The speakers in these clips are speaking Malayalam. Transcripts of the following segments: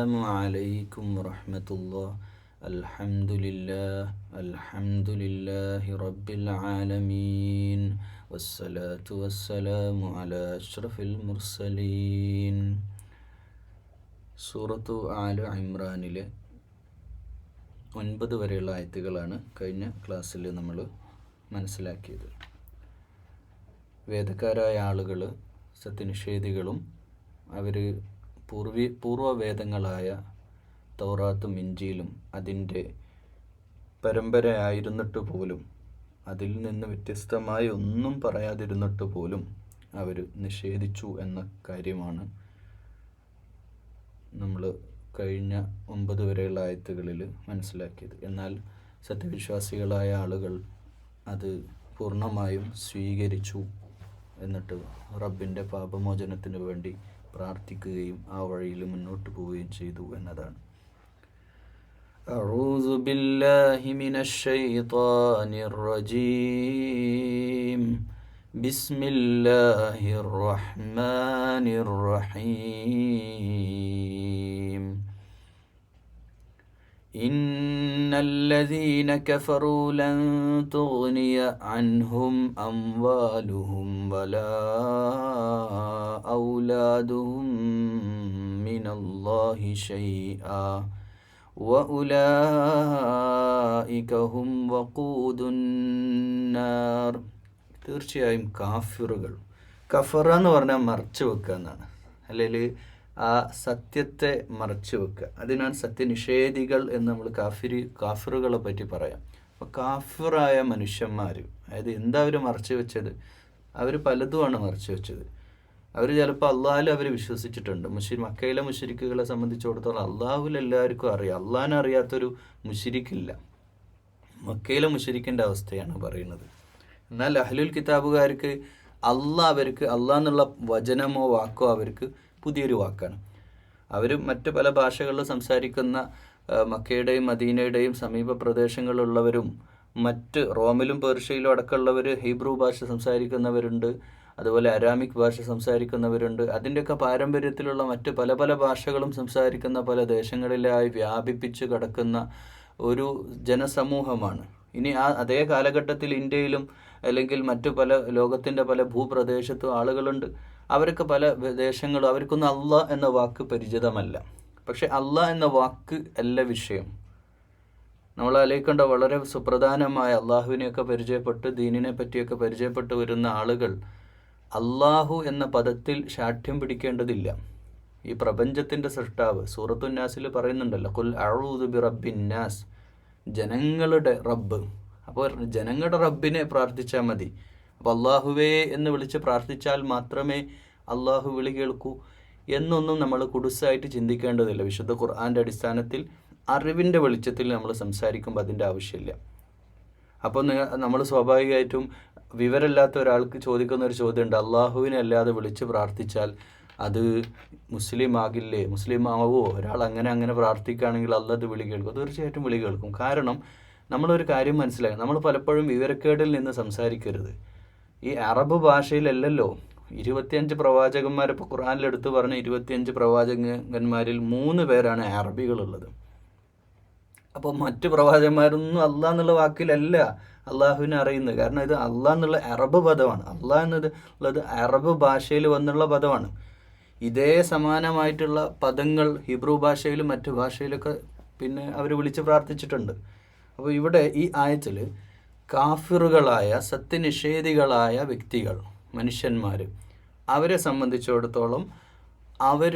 السلام عليكم ورحمة الله. الحمد لله رب العالمين والصلاة والسلام على أشرف المرسلين. സൂറത്തു ആല ഇമ്രാനിലെ 9 വരെയുള്ള ആയത്തുകളാണ് കഴിഞ്ഞ ക്ലാസ്സിൽ നമ്മൾ മനസ്സിലാക്കിയത്. വേദക്കാരായ ആളുകൾ, സത്യനിഷേധികളും, അവർ പൂർവ്വവേദങ്ങളായ തൗറാത്തും ഇഞ്ചീലും അതിൻ്റെ പരമ്പരയായിരുന്നിട്ട് പോലും, അതിൽ നിന്ന് വ്യത്യസ്തമായി ഒന്നും പറയാതിരുന്നിട്ട് പോലും അവർ നിഷേധിച്ചു എന്ന കാര്യമാണ് നമ്മൾ കഴിഞ്ഞ 9 വരെയുള്ള ആയത്തുകളിൽ മനസ്സിലാക്കിയത്. എന്നാൽ സത്യവിശ്വാസികളായ ആളുകൾ അത് പൂർണ്ണമായും സ്വീകരിച്ചു. എന്നിട്ട് റബ്ബിൻ്റെ പാപമോചനത്തിന് വേണ്ടി പ്രാർത്ഥിക്കുകയും ആ വഴിയിൽ മുന്നോട്ട് പോവുകയും ചെയ്തു എന്നതാണ്. അഊദു ബില്ലാഹി മിനശ് ശൈത്വാനിർ റജീം. ബിസ്മില്ലാഹിർ റഹ്മാനിർ റഹീം. ഇന്നല്ലദീന കഫറൂ ലൻ തുഗ്നിയ അൻഹും അംവാലുഹും വലാ ഔലാദുഹും മിനല്ലാഹി ശൈആ വഉലൈക ഹും വഖൂദുൻ നാർ. തീർച്ചയായും കാഫിറുകൾ, കഫറ എന്ന് പറഞ്ഞാൽ മറച്ചു വെക്കുക എന്നാണ്, അല്ലെങ്കിൽ ആ സത്യത്തെ മറച്ചു വെക്കുക. അതിനാണ് സത്യനിഷേധികൾ എന്ന് നമ്മൾ കാഫിറുകളെ പറ്റി പറയാം. അപ്പോൾ കാഫിറായ മനുഷ്യന്മാർ, അതായത് എന്താ അവർ മറച്ചു വെച്ചത്? അവർ പലതുമാണ് മറച്ചു വെച്ചത്. അവർ ചിലപ്പോൾ അള്ളാഹിൽ അവർ വിശ്വസിച്ചിട്ടുണ്ട്. മക്കയിലെ മുശ്രിക്കുകളെ സംബന്ധിച്ചിടത്തോളം അള്ളാഹുൽ എല്ലാവർക്കും അറിയാം. അള്ളാഹിനെ അറിയാത്തൊരു മുശ്രിക്കില്ല. മക്കയിലെ മുശ്രിക്കിൻ്റെ അവസ്ഥയാണ് പറയുന്നത്. എന്നാൽ അഹ്ലുൽ കിതാബുകാർക്ക് അവർക്ക് അള്ളാഹ് എന്നുള്ള വചനമോ വാക്കോ അവർക്ക് പുതിയൊരു വാക്കാണ്. അവർ മറ്റ് പല ഭാഷകളിൽ സംസാരിക്കുന്ന മക്കയുടെയും മദീനയുടെയും സമീപ പ്രദേശങ്ങളിലുള്ളവരും മറ്റ് റോമിലും പേർഷ്യയിലും അടക്കമുള്ളവർ ഹീബ്രു ഭാഷ സംസാരിക്കുന്നവരുണ്ട്, അതുപോലെ അരാമിക് ഭാഷ സംസാരിക്കുന്നവരുണ്ട്. അതിൻ്റെയൊക്കെ പാരമ്പര്യത്തിലുള്ള മറ്റ് പല പല ഭാഷകളും സംസാരിക്കുന്ന പല ദേശങ്ങളിലായി വ്യാപിപ്പിച്ച് കിടക്കുന്ന ഒരു ജനസമൂഹമാണ്. ഇനി അതേ കാലഘട്ടത്തിൽ ഇന്ത്യയിലും അല്ലെങ്കിൽ മറ്റു പല ലോകത്തിൻ്റെ പല ഭൂപ്രദേശത്തും ആളുകളുണ്ട്. അവർക്ക് പല ദേശങ്ങളും, അവർക്കൊന്നും അള്ളാഹ് എന്ന വാക്ക് പരിചിതമല്ല. പക്ഷെ അള്ളാഹ് എന്ന വാക്ക് അല്ല വിഷയം. നമ്മൾ ആലോചിക്കേണ്ട വളരെ സുപ്രധാനമായ, അള്ളാഹുവിനെയൊക്കെ പരിചയപ്പെട്ട് ദീനിനെ പറ്റിയൊക്കെ പരിചയപ്പെട്ട് വരുന്ന ആളുകൾ അള്ളാഹു എന്ന പദത്തിൽ ശാഠ്യം പിടിക്കേണ്ടതില്ല. ഈ പ്രപഞ്ചത്തിൻ്റെ സൃഷ്ടാവ് സൂറത്തുൻ നാസിൽ പറയുന്നുണ്ടല്ലോ, ഖുൽ അഊദു ബി റബ്ബിന്നാസ്, ജനങ്ങളുടെ റബ്ബ്. അപ്പോൾ ജനങ്ങളുടെ റബ്ബിനെ പ്രാർത്ഥിച്ചാൽ മതി. അപ്പോൾ അള്ളാഹുവേ എന്ന് വിളിച്ച് പ്രാർത്ഥിച്ചാൽ മാത്രമേ അള്ളാഹു വിളി കേൾക്കൂ എന്നൊന്നും നമ്മൾ കുടുസായിട്ട് ചിന്തിക്കേണ്ടതില്ല. വിശുദ്ധ ഖുർആൻ്റെ അടിസ്ഥാനത്തിൽ അറിവിൻ്റെ വെളിച്ചത്തിൽ നമ്മൾ സംസാരിക്കുമ്പോൾ അതിൻ്റെ ആവശ്യമില്ല. അപ്പോൾ നമ്മൾ സ്വാഭാവികമായിട്ടും വിവരമില്ലാത്ത ഒരാൾക്ക് ചോദിക്കുന്ന ഒരു ചോദ്യമുണ്ട്, അള്ളാഹുവിനെ അല്ലാതെ വിളിച്ച് പ്രാർത്ഥിച്ചാൽ അത് മുസ്ലിം ആകില്ലേ, മുസ്ലിം ആവോ? ഒരാൾ അങ്ങനെ പ്രാർത്ഥിക്കുകയാണെങ്കിൽ അള്ളാഹ് വിളി കേൾക്കും. തീർച്ചയായിട്ടും വിളി കേൾക്കും. കാരണം നമ്മളൊരു കാര്യം മനസ്സിലാക്കി, നമ്മൾ പലപ്പോഴും വിവരക്കേടിൽ നിന്ന് സംസാരിക്കരുത്. ഈ അറബ് ഭാഷയിലല്ലല്ലോ 25 പ്രവാചകന്മാർ, ഇപ്പോൾ ഖുർആനിലെടുത്ത് പറഞ്ഞ 25 പ്രവാചകന്മാരിൽ 3 പേരാണ് അറബികളുള്ളത്. അപ്പോൾ മറ്റ് പ്രവാചകന്മാരൊന്നും അള്ളാഹ് എന്നുള്ള വാക്കിലല്ല അള്ളാഹുവിനെ അറിയുന്നത്. കാരണം ഇത് അള്ളാഹ് എന്നുള്ള അറബ് പദമാണ്. അള്ളാഹ് എന്നുള്ളത് അറബ് ഭാഷയിൽ വന്നുള്ള പദമാണ്. ഇതേ സമാനമായിട്ടുള്ള പദങ്ങൾ ഹിബ്രു ഭാഷയിലും മറ്റു ഭാഷയിലൊക്കെ പിന്നെ അവർ വിളിച്ച് പ്രാർത്ഥിച്ചിട്ടുണ്ട്. അപ്പോൾ ഇവിടെ ഈ ആയത്തിൽ കാഫിറുകളായ സത്യനിഷേധികളായ വ്യക്തികൾ, മനുഷ്യന്മാർ, അവരെ സംബന്ധിച്ചിടത്തോളം അവർ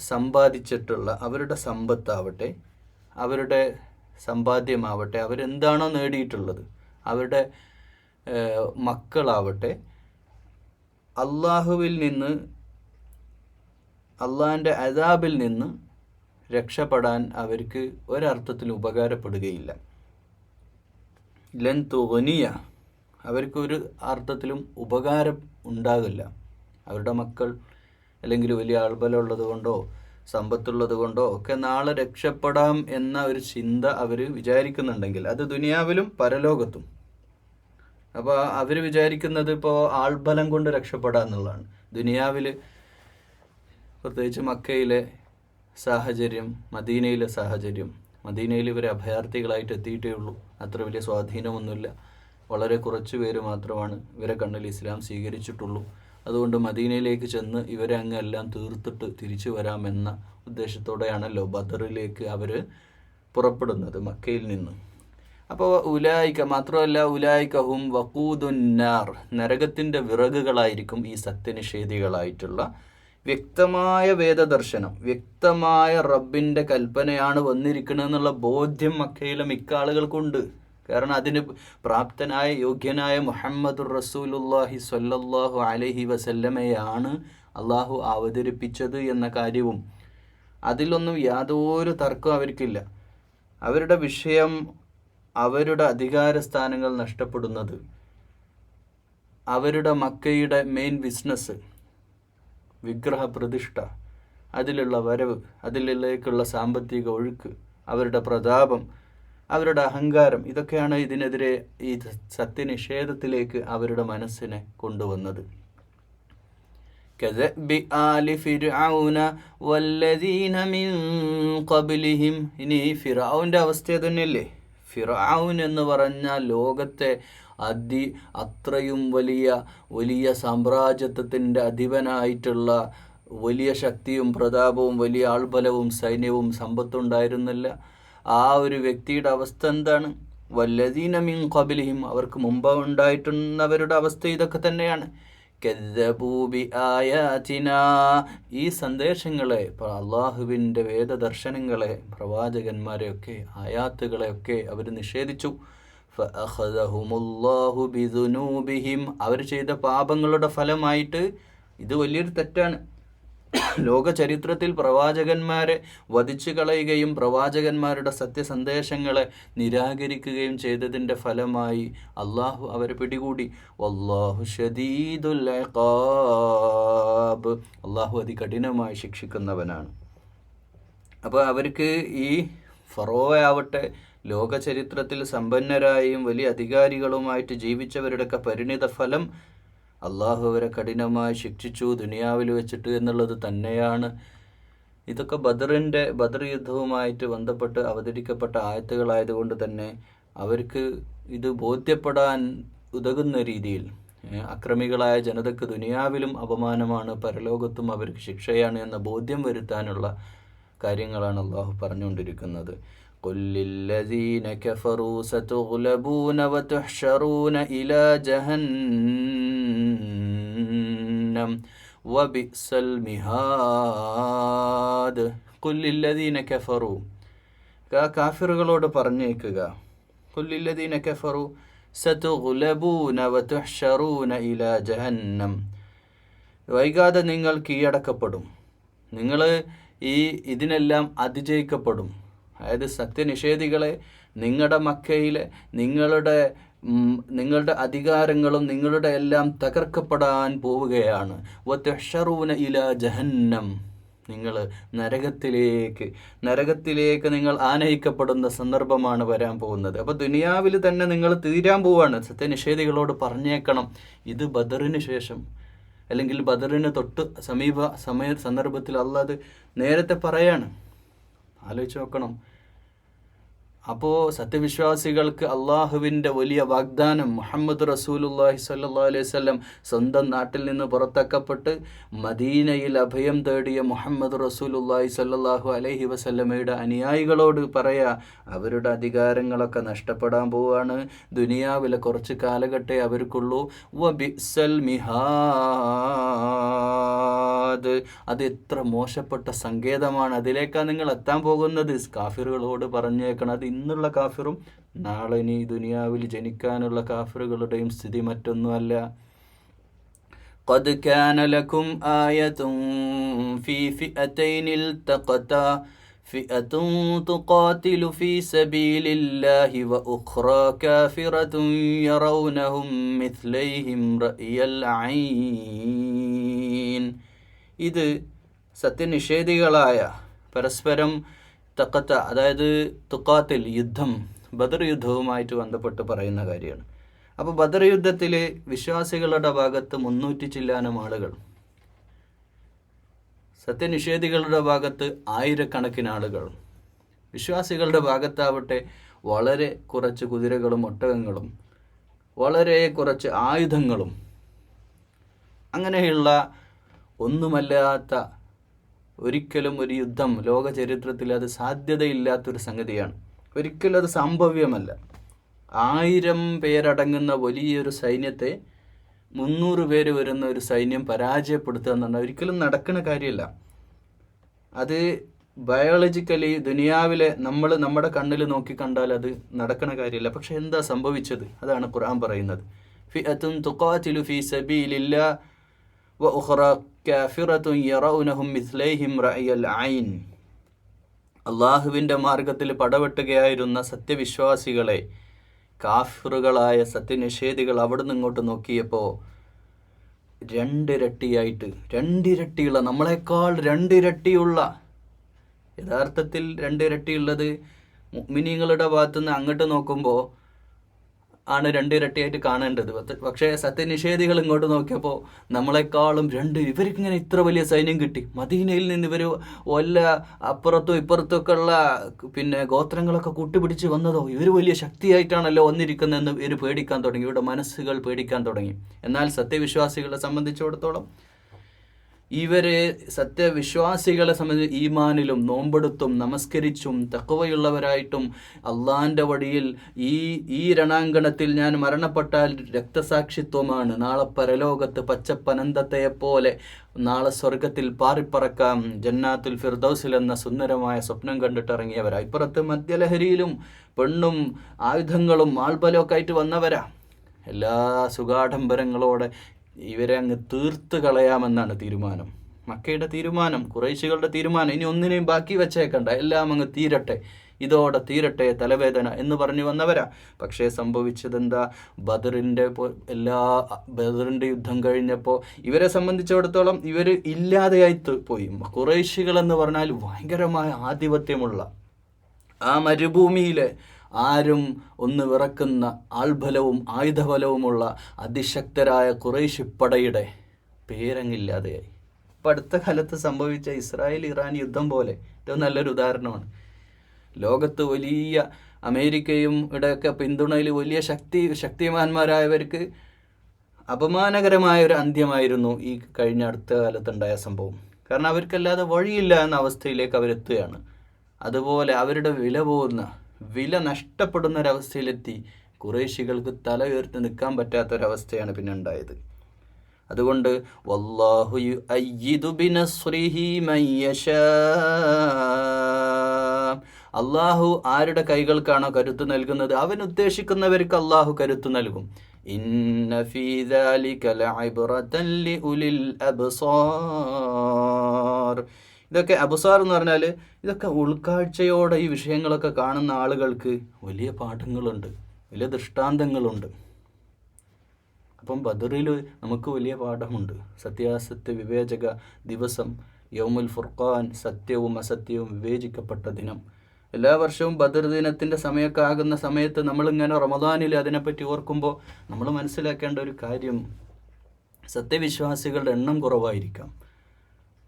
സമ്പാദിച്ചിട്ടുള്ള അവരുടെ സമ്പത്താവട്ടെ, അവരുടെ സമ്പാദ്യമാവട്ടെ, അവരെന്താണോ നേടിയിട്ടുള്ളത്, അവരുടെ മക്കളാവട്ടെ, അള്ളാഹുവിൽ നിന്ന്, അള്ളാഹിൻ്റെ അദാബിൽ നിന്ന് രക്ഷപ്പെടാൻ അവർക്ക് ഒരർത്ഥത്തിൽ ഉപകാരപ്പെടുകയില്ല. ലൻ തുഗ്നിയ, അവർക്കൊരു അർത്ഥത്തിലും ഉപകാരം ഉണ്ടാകില്ല. അവരുടെ മക്കൾ അല്ലെങ്കിൽ വലിയ ആൾബലമുള്ളത് കൊണ്ടോ സമ്പത്തുള്ളത് കൊണ്ടോ ഒക്കെ നാളെ രക്ഷപ്പെടാം എന്ന ഒരു ചിന്ത അവർ വിചാരിക്കുന്നുണ്ടെങ്കിൽ അത് ദുനിയാവിലും പരലോകത്തും. അപ്പോൾ അവർ വിചാരിക്കുന്നത് ഇപ്പോൾ ആൾബലം കൊണ്ട് രക്ഷപ്പെടാം എന്നുള്ളതാണ്. ദുനിയാവിൽ പ്രത്യേകിച്ച് മക്കയിലെ സാഹചര്യം, മദീനയിലെ സാഹചര്യം, മദീനയിൽ ഇവർ അഭയാർത്ഥികളായിട്ട് എത്തിയിട്ടേ ഉള്ളൂ. അത്ര വലിയ സ്വാധീനമൊന്നുമില്ല. വളരെ കുറച്ച് പേര് മാത്രമാണ് ഇവരെ കണ്ണിൽ ഇസ്ലാം സ്വീകരിച്ചിട്ടുള്ളൂ. അതുകൊണ്ട് മദീനയിലേക്ക് ചെന്ന് ഇവരെ അങ്ങെല്ലാം തീർത്തിട്ട് തിരിച്ചു വരാമെന്ന ഉദ്ദേശത്തോടെയാണല്ലോ ബദറിലേക്ക് അവർ പുറപ്പെടുന്നത് മക്കയിൽ നിന്ന്. അപ്പോൾ ഉലായിക്ക മാത്രമല്ല, ഉലായിക്കഹും വഖൂദുന്നാർ, നരകത്തിൻ്റെ വിറകുകളായിരിക്കും ഈ സത്യനിഷേധികളായിട്ടുള്ള. വ്യക്തമായ വേദദർശനം, വ്യക്തമായ റബ്ബിൻ്റെ കൽപ്പനയാണ് വന്നിരിക്കണമെന്നുള്ള ബോധ്യം മക്കയിലെ മിക്ക ആളുകൾക്കുണ്ട്. കാരണം അതിന് പ്രാപ്തനായ യോഗ്യനായ മുഹമ്മദുർ റസൂലുള്ളാഹി സ്വല്ലല്ലാഹു അലൈഹി വസല്ലമയാണ് അള്ളാഹു അവതരിപ്പിച്ചത് എന്ന കാര്യവും അതിലൊന്നും യാതൊരു തർക്കവും അവർക്കില്ല. അവരുടെ വിഷയം അവരുടെ അധികാരസ്ഥാനങ്ങൾ നഷ്ടപ്പെടുന്നത്, അവരുടെ മക്കയുടെ മെയിൻ ബിസിനസ് വിഗ്രഹ പ്രതിഷ്ഠ, അതിലുള്ള വരവ്, അതിലേക്കുള്ള സാമ്പത്തിക ഒഴുക്ക്, അവരുടെ പ്രതാപം, അവരുടെ അഹങ്കാരം, ഇതൊക്കെയാണ് ഇതിനെതിരെ ഈ സത്യനിഷേധത്തിലേക്ക് അവരുടെ മനസ്സിനെ കൊണ്ടുവന്നത്. കദബി ആലി ഫിർഔന വല്ലദീന മിൻ ഖബ്ലിഹിം. ഇനി ഫിർഔൻ്റെ അവസ്ഥ തന്നെയല്ലേ. ഫിർഔൻ എന്ന് പറഞ്ഞാൽ ലോകത്തെ അത്രയും വലിയ സാമ്രാജ്യത്വത്തിൻ്റെ അധിപനായിട്ടുള്ള, വലിയ ശക്തിയും പ്രതാപവും വലിയ ആൾബലവും സൈന്യവും സമ്പത്തുണ്ടായിരുന്നില്ല. ആ ഒരു വ്യക്തിയുടെ അവസ്ഥ എന്താണ്? വല്ലദീന മിൻ ഖബ്ലിഹിം, അവർക്ക് മുമ്പ് ഉണ്ടായിട്ടുള്ളവരുടെ അവസ്ഥ ഇതൊക്കെ തന്നെയാണ്. കദ്ദബൂ ബിആയാതിനാ, ഈ സന്ദേശങ്ങളെ, അള്ളാഹുവിൻ്റെ വേദദർശനങ്ങളെ, പ്രവാചകന്മാരെയൊക്കെ, ആയാത്തുകളെയൊക്കെ അവർ നിഷേധിച്ചു. ഫഅഖദഹുമുല്ലാഹു ബിദുനൂബിഹിം, അവർ ചെയ്ത പാപങ്ങളുടെ ഫലമായിട്ട്. ഇത് വലിയൊരു തെറ്റാണ്. ലോക ചരിത്രത്തിൽ പ്രവാചകന്മാരെ വധിച്ചു കളയുകയും പ്രവാചകന്മാരുടെ സത്യസന്ദേശങ്ങളെ നിരാകരിക്കുകയും ചെയ്തതിൻ്റെ ഫലമായി അള്ളാഹു അവരെ പിടികൂടി. വല്ലാഹു ശദീദുൽ ഇഖാബ്, അള്ളാഹു അതികഠിനമായി ശിക്ഷിക്കുന്നവനാണ്. അപ്പോൾ അവർക്ക് ഈ ഫറോവയാവട്ടെ, ലോക ചരിത്രത്തിൽ സമ്പന്നരായും വലിയ അധികാരികളുമായിട്ട് ജീവിച്ചവരുടെയൊക്കെ പരിണിത ഫലം അള്ളാഹു അവരെ കഠിനമായി ശിക്ഷിച്ചു ദുനിയാവിൽ വെച്ചിട്ട് എന്നുള്ളത് തന്നെയാണ്. ഇതൊക്കെ ബദർ യുദ്ധവുമായിട്ട് ബന്ധപ്പെട്ട് അവതരിക്കപ്പെട്ട ആയത്തുകളായതുകൊണ്ട് തന്നെ അവർക്ക് ഇത് ബോധ്യപ്പെടാൻ ഉതകുന്ന രീതിയിൽ, അക്രമികളായ ജനതയ്ക്ക് ദുനിയാവിലും അപമാനമാണ്, പരലോകത്തും അവർക്ക് ശിക്ഷയാണ് എന്ന ബോധ്യം വരുത്താനുള്ള കാര്യങ്ങളാണ് അള്ളാഹു പറഞ്ഞുകൊണ്ടിരിക്കുന്നത്. قل للذين كفروا ستغلبون وتحشرون إلى جهنم وبئس المهاد. قل للذين كفروا, കാഫിറുകളോട് പറഞ്ഞേക്കുക, قل للذين كفروا ستغلبون وتحشرون إلى جهنم, വൈകാതെ നിങ്ങൾ കീഴടക്കപ്പെടും, നിങ്ങൾ ഇതിനെല്ലാം അതിജയിക്കപ്പെടും. അതായത് സത്യനിഷേധികളെ നിങ്ങളുടെ മക്കയിലെ നിങ്ങളുടെ അധികാരങ്ങളും നിങ്ങളുടെ എല്ലാം തകർക്കപ്പെടാൻ പോവുകയാണ്. വതഹ്ശറൂന ഇലാ ജഹന്നം, നിങ്ങൾ നരകത്തിലേക്ക് നിങ്ങൾ ആനയിക്കപ്പെടുന്ന സന്ദർഭമാണ് വരാൻ പോകുന്നത്. അപ്പോൾ ദുനിയാവിൽ തന്നെ നിങ്ങൾ തീരാൻ പോവാണ്. സത്യനിഷേധികളോട് പറഞ്ഞേക്കണം, ഇത് ബദറിന് ശേഷം അല്ലെങ്കിൽ ബദറിന് തൊട്ട് സന്ദർഭത്തിൽ അള്ളാഹ് അത് നേരത്തെ പറയാണ്. ആലോചിച്ച് നോക്കണം. അപ്പോൾ സത്യവിശ്വാസികൾക്ക് അള്ളാഹുവിൻ്റെ വലിയ വാഗ്ദാനം, മുഹമ്മദ് റസൂലുള്ളാഹി സ്വല്ലല്ലാഹു അലൈഹി വസല്ലം സ്വന്തം നാട്ടിൽ നിന്ന് പുറത്താക്കപ്പെട്ട് മദീനയിൽ അഭയം തേടിയ മുഹമ്മദ് റസൂലുള്ളാഹി സ്വല്ലല്ലാഹു അലൈഹി വസല്ലമയുടെ അനുയായികളോട് പറയാ, അവരുടെ അധികാരങ്ങളൊക്കെ നഷ്ടപ്പെടാൻ പോവുകയാണ്. ദുനിയാവിലെ കുറച്ച് കാലഘട്ടേ അവർക്കുള്ളൂ. വബിഅ്സൽ മിഹാദ്, അത് എത്ര മോശപ്പെട്ട സങ്കേതമാണ്, അതിലേക്കാണ് നിങ്ങൾ എത്താൻ പോകുന്നത്. കാഫിറുകളോട് പറഞ്ഞേക്കണം. അത് ഇന്നുള്ള കാഫിറും നാളെ ഇനി ദുനിയാവിൽ ജനിക്കാനുള്ള കാഫിറുകളുടെയും സ്ഥിതി മറ്റൊന്നുമല്ല. ഖദ് കാന ലക്കും ആയതുൻ ഫീ ഫിഅതൈനി ഇൽതഖതാ ഫിഅതുൻ തുഖാതിലു ഫീ സബീലില്ലാഹി വഉഖ്റാ കാഫിറതുൻ യറൗനഹും മിത്ലൈഹിം റഅയൽ ഐൻ. ഇത് സത്യനിഷേധികളായ പരസ്പരം തഖത്ത, അതായത് തുഖാത്തിൽ, യുദ്ധം, ബദർ യുദ്ധവുമായിട്ട് ബന്ധപ്പെട്ട് പറയുന്ന കാര്യമാണ്. അപ്പോൾ ബദർ യുദ്ധത്തിൽ വിശ്വാസികളുടെ ഭാഗത്ത് 300 ചില്ലാനം ആളുകൾ, സത്യനിഷേധികളുടെ ഭാഗത്ത് ആയിരക്കണക്കിന് ആളുകൾ, വിശ്വാസികളുടെ ഭാഗത്താവട്ടെ വളരെ കുറച്ച് കുതിരകളും ഒട്ടകങ്ങളും വളരെ കുറച്ച് ആയുധങ്ങളും. അങ്ങനെയുള്ള ഒന്നുമല്ലാത്ത, ഒരിക്കലും ഒരു യുദ്ധം ലോക ചരിത്രത്തിൽ അത് സാധ്യതയില്ലാത്തൊരു സംഗതിയാണ്. ഒരിക്കലും അത് സംഭവ്യമല്ല. 1000 പേരടങ്ങുന്ന വലിയൊരു സൈന്യത്തെ 300 പേര് വരുന്ന ഒരു സൈന്യം പരാജയപ്പെടുത്തുക എന്ന് പറഞ്ഞാൽ ഒരിക്കലും നടക്കുന്ന കാര്യമല്ല. അത് ബയോളജിക്കലി ദുനിയാവിലെ നമ്മുടെ കണ്ണിൽ നോക്കിക്കണ്ടാൽ അത് നടക്കുന്ന കാര്യമല്ല. പക്ഷെ എന്താ സംഭവിച്ചത്? അതാണ് ഖുർആൻ പറയുന്നത്. ഫിഅത്തുൻ തുഖാതിലു ഫീ സബീലില്ലാഹ് വഉഖറ കാഫിറത്തുൻ യറൗനഹും മിസ്ലൈഹിം റഅയൽ ഐൻ. അള്ളാഹുവിൻ്റെ മാർഗത്തിൽ പടവെട്ടുകയായിരുന്ന സത്യവിശ്വാസികളെ കാഫിറുകളായ സത്യനിഷേധികൾ അവിടെ നിന്ന് ഇങ്ങോട്ട് നോക്കിയപ്പോൾ രണ്ടിരട്ടിയുള്ള, നമ്മളെക്കാൾ രണ്ടിരട്ടിയുള്ള, യഥാർത്ഥത്തിൽ രണ്ടിരട്ടിയുള്ളത് മുഅ്മിനീങ്ങളുടെ ഭാഗത്തുനിന്ന് അങ്ങോട്ട് നോക്കുമ്പോൾ ആണ് രണ്ടിരട്ടിയായിട്ട് കാണേണ്ടത്. പക്ഷേ സത്യനിഷേധികൾ ഇങ്ങോട്ട് നോക്കിയപ്പോൾ നമ്മളെക്കാളും ഇവർക്കിങ്ങനെ ഇത്ര വലിയ സൈന്യം കിട്ടി. മദീനയിൽ നിന്ന് ഇവർ വല്ല അപ്പുറത്തും ഇപ്പുറത്തൊക്കെ ഉള്ള ഗോത്രങ്ങളൊക്കെ കൂട്ടുപിടിച്ച് വന്നതോ, ഇവർ വലിയ ശക്തിയായിട്ടാണല്ലോ വന്നിരിക്കുന്നതെന്ന് ഇവർ പേടിക്കാൻ തുടങ്ങി. ഇവരുടെ മനസ്സുകൾ പേടിക്കാൻ തുടങ്ങി. എന്നാൽ സത്യവിശ്വാസികളെ സംബന്ധിച്ചിടത്തോളം, ഇവരെ സത്യവിശ്വാസികളെ സംബന്ധിച്ച് ഈമാനിലും നോമ്പെടുത്തും നമസ്കരിച്ചും തഖ്വയുള്ളവരായിട്ടും അള്ളാഹിൻ്റെ വഴിയിൽ ഈ രണാങ്കണത്തിൽ ഞാൻ മരണപ്പെട്ടാൽ രക്തസാക്ഷിത്വമാണ്, നാളെ പരലോകത്ത് പച്ചപ്പനന്തത്തെപ്പോലെ നാളെ സ്വർഗത്തിൽ പാറിപ്പറക്കാം, ജന്നാത്തുൽ ഫിർദൗസിൽ എന്ന സുന്ദരമായ സ്വപ്നം കണ്ടിട്ടിറങ്ങിയവരാ. ഇപ്പുറത്ത് മദ്യലഹരിയിലും പെണ്ണും ആയുധങ്ങളും ആൾബലമൊക്കെ ആയിട്ട് വന്നവരാ. എല്ലാ സുഖാഡംബരങ്ങളോടെ ഇവരെ അങ്ങ് തീർത്ത് കളയാമെന്നാണ് തീരുമാനം. മക്കയുടെ തീരുമാനം, ഖുറൈശികളുടെ തീരുമാനം. ഇനി ഒന്നിനെയും ബാക്കി വെച്ചേക്കണ്ട, എല്ലാം അങ്ങ് തീരട്ടെ, ഇതോടെ തീരട്ടെ തലവേദന എന്ന് പറഞ്ഞു വന്നവരാ. പക്ഷേ സംഭവിച്ചതെന്താ? ബദറിൻ്റെ യുദ്ധം കഴിഞ്ഞപ്പോൾ ഇവരെ സംബന്ധിച്ചിടത്തോളം ഇവർ ഇല്ലാതെയായി പോയി. ഖുറൈശികളെന്ന് പറഞ്ഞാൽ ഭയങ്കരമായ ആധിപത്യമുള്ള ആ മരുഭൂമിയിലെ ആരും ഒന്ന് വിറക്കുന്ന ആൾബലവും ആയുധബലവുമുള്ള അതിശക്തരായ ഖുറൈശി പടയുടെ പേരങ്ങില്ലാതെയായി. ഇപ്പം അടുത്ത കാലത്ത് സംഭവിച്ച ഇസ്രായേൽ ഇറാൻ യുദ്ധം പോലെ ഏറ്റവും നല്ലൊരു ഉദാഹരണമാണ്. ലോകത്ത് വലിയ അമേരിക്കയും ഇവിടെയൊക്കെ പിന്തുണയിൽ വലിയ ശക്തിമാന്മാരായവർക്ക് അപമാനകരമായ ഒരു അന്ത്യമായിരുന്നു ഈ കഴിഞ്ഞ അടുത്ത കാലത്തുണ്ടായ സംഭവം. കാരണം അവർക്കല്ലാതെ വഴിയില്ല എന്ന അവസ്ഥയിലേക്ക് അവരെത്തുകയാണ്. അതുപോലെ അവരുടെ വില നഷ്ടപ്പെടുന്നൊരവസ്ഥയിലെത്തി. ഖുറൈശികൾക്ക് തല ഉയർത്തി നിൽക്കാൻ പറ്റാത്തൊരവസ്ഥയാണ് പിന്നെ ഉണ്ടായത്. അതുകൊണ്ട് വല്ലാഹു യുഅയ്യിദു ബിനസ്രിഹി മൻ യശാ, അള്ളാഹു ആരുടെ കൈകൾക്കാണോ കരുത്ത് നൽകുന്നത് അവൻ ഉദ്ദേശിക്കുന്നവർക്ക് അള്ളാഹു കരുത്ത് നൽകും. ഇന്ന ഫീ ദാലിക ലഇബ്റതൻ ലിഉലിൽ അബ്സാർ. ഇതൊക്കെ അബ്സാർ എന്ന് പറഞ്ഞാൽ ഇതൊക്കെ ഉൾക്കാഴ്ചയോടെ ഈ വിഷയങ്ങളൊക്കെ കാണുന്ന ആളുകൾക്ക് വലിയ പാഠങ്ങളുണ്ട്, വലിയ ദൃഷ്ടാന്തങ്ങളുണ്ട്. അപ്പം ബദറിൽ നമുക്ക് വലിയ പാഠമുണ്ട്. സത്യാസത്യ വിവേചക ദിവസം, യൗമുൽ ഫുർഖാൻ, സത്യവും അസത്യവും വിവേചിക്കപ്പെട്ട ദിനം. എല്ലാ വർഷവും ബദർ ദിനത്തിൻ്റെ സമയമൊക്കെ ആകുന്ന സമയത്ത് നമ്മളിങ്ങനെ റമദാനിൽ അതിനെപ്പറ്റി ഓർക്കുമ്പോൾ നമ്മൾ മനസ്സിലാക്കേണ്ട ഒരു കാര്യം, സത്യവിശ്വാസികളുടെ എണ്ണം കുറവായിരിക്കാം.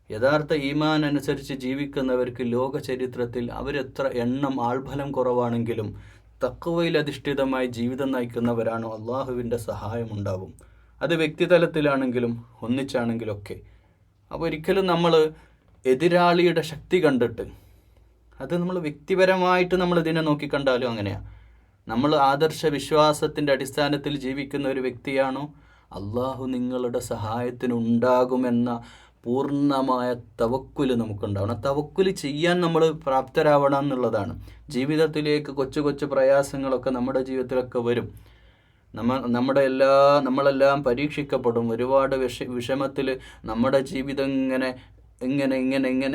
യഥാർത്ഥ ഈമാൻ അനുസരിച്ച് ജീവിക്കുന്നവർക്ക് ലോക ചരിത്രത്തിൽ അവരെത്ര എണ്ണം ആൾബലം കുറവാണെങ്കിലും തഖ്വയിൽ അധിഷ്ഠിതമായി ജീവിതം നയിക്കുന്നവരാണോ അള്ളാഹുവിൻ്റെ സഹായമുണ്ടാവും. അത് വ്യക്തിതലത്തിലാണെങ്കിലും ഒന്നിച്ചാണെങ്കിലും ഒക്കെ. അപ്പോൾ ഒരിക്കലും നമ്മൾ എതിരാളിയുടെ ശക്തി കണ്ടിട്ട്, അത് നമ്മൾ വ്യക്തിപരമായിട്ട് നമ്മൾ ഇതിനെ നോക്കിക്കണ്ടാലും അങ്ങനെയാണ്. നമ്മൾ ആദർശ വിശ്വാസത്തിൻ്റെ അടിസ്ഥാനത്തിൽ ജീവിക്കുന്ന ഒരു വ്യക്തിയാണോ, അള്ളാഹു നിങ്ങളുടെ സഹായത്തിനുണ്ടാകുമെന്ന പൂർണ്ണമായ തവക്കുൽ നമുക്കുണ്ടാവണം. തവക്കുൽ ചെയ്യാൻ നമ്മൾ പ്രാപ്തരാവണം എന്നുള്ളതാണ്. ജീവിതത്തിലേക്ക് കൊച്ചു കൊച്ചു പ്രയാസങ്ങളൊക്കെ നമ്മുടെ ജീവിതത്തിലൊക്കെ വരും. നമ്മളെല്ലാം പരീക്ഷിക്കപ്പെടും. ഒരുപാട് വിഷമത്തിൽ നമ്മുടെ ജീവിതം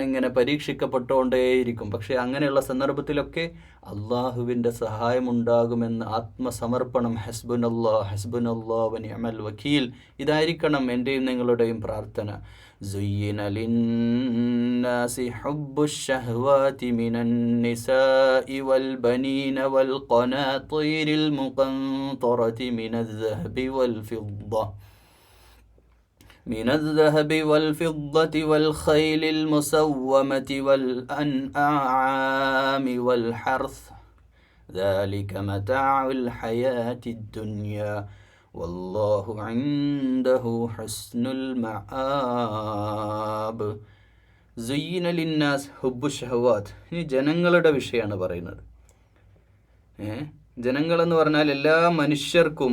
ഇങ്ങനെ പരീക്ഷിക്കപ്പെട്ടുകൊണ്ടേയിരിക്കും. പക്ഷേ അങ്ങനെയുള്ള സന്ദർഭത്തിലൊക്കെ അള്ളാഹുവിൻ്റെ സഹായമുണ്ടാകുമെന്ന് ആത്മസമർപ്പണം, ഹസ്ബുനല്ലാഹ് വ നിഅമൽ വക്കീൽ, ഇതായിരിക്കണം എൻ്റെയും നിങ്ങളുടെയും പ്രാർത്ഥന. زين للناس حب الشهوات من النساء والبنين والقناطير المقنطرة من الذهب والفضة من الذهب والفضة والخيل المسومة والأنعام والحرث ذلك متاع الحياة الدنيا والله عنده حسن المآب. സുയ്യിന ലിന്നാസ് ഹുബ്ബു ഷഹവാത്ത്. ഇനി ജനങ്ങളുടെ വിഷയമാണ് പറയുന്നത്. ജനങ്ങളെന്ന് പറഞ്ഞാൽ എല്ലാ മനുഷ്യർക്കും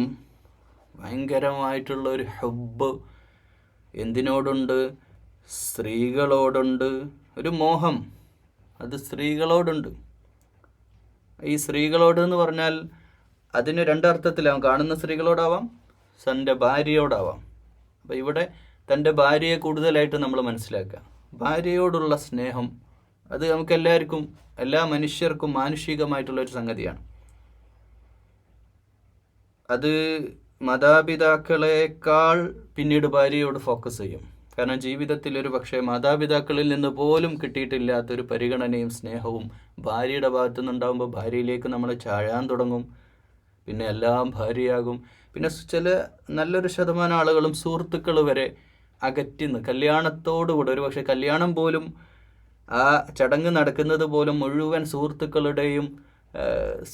ഭയങ്കരമായിട്ടുള്ള ഒരു ഹുബ്ബ് എന്തിനോടുണ്ട്? സ്ത്രീകളോടുണ്ട്. ഒരു മോഹം അത് സ്ത്രീകളോടുണ്ട്. ഈ സ്ത്രീകളോട് എന്ന് പറഞ്ഞാൽ അതിന് രണ്ടർത്ഥത്തിലാവും. കാണുന്ന സ്ത്രീകളോടാവാം, തൻ്റെ ഭാര്യയോടാവാം. അപ്പം ഇവിടെ തൻ്റെ ഭാര്യയെ കൂടുതലായിട്ട് നമ്മൾ മനസ്സിലാക്കുക. ഭാര്യയോടുള്ള സ്നേഹം അത് നമുക്കെല്ലാവർക്കും, എല്ലാ മനുഷ്യർക്കും മാനുഷികമായിട്ടുള്ളൊരു സംഗതിയാണ്. അത് മാതാപിതാക്കളെക്കാൾ പിന്നീട് ഭാര്യയോട് ഫോക്കസ് ചെയ്യും. കാരണം ജീവിതത്തിൽ ഒരു പക്ഷേ മാതാപിതാക്കളിൽ നിന്ന് പോലും കിട്ടിയിട്ടില്ലാത്തൊരു പരിഗണനയും സ്നേഹവും ഭാര്യയുടെ ഭാഗത്തു നിന്നുണ്ടാകുമ്പോൾ ഭാര്യയിലേക്ക് നമ്മൾ ചാഴാൻ തുടങ്ങും. പിന്നെ എല്ലാം ഭാര്യയാകും. പിന്നെ ചില നല്ലൊരു ശതമാനം ആളുകളും സുഹൃത്തുക്കൾ വരെ അകറ്റിന്ന് കല്യാണത്തോടുകൂടെ, ഒരു പക്ഷേ കല്യാണം പോലും ആ ചടങ്ങ് നടക്കുന്നത് പോലും മുഴുവൻ സുഹൃത്തുക്കളുടെയും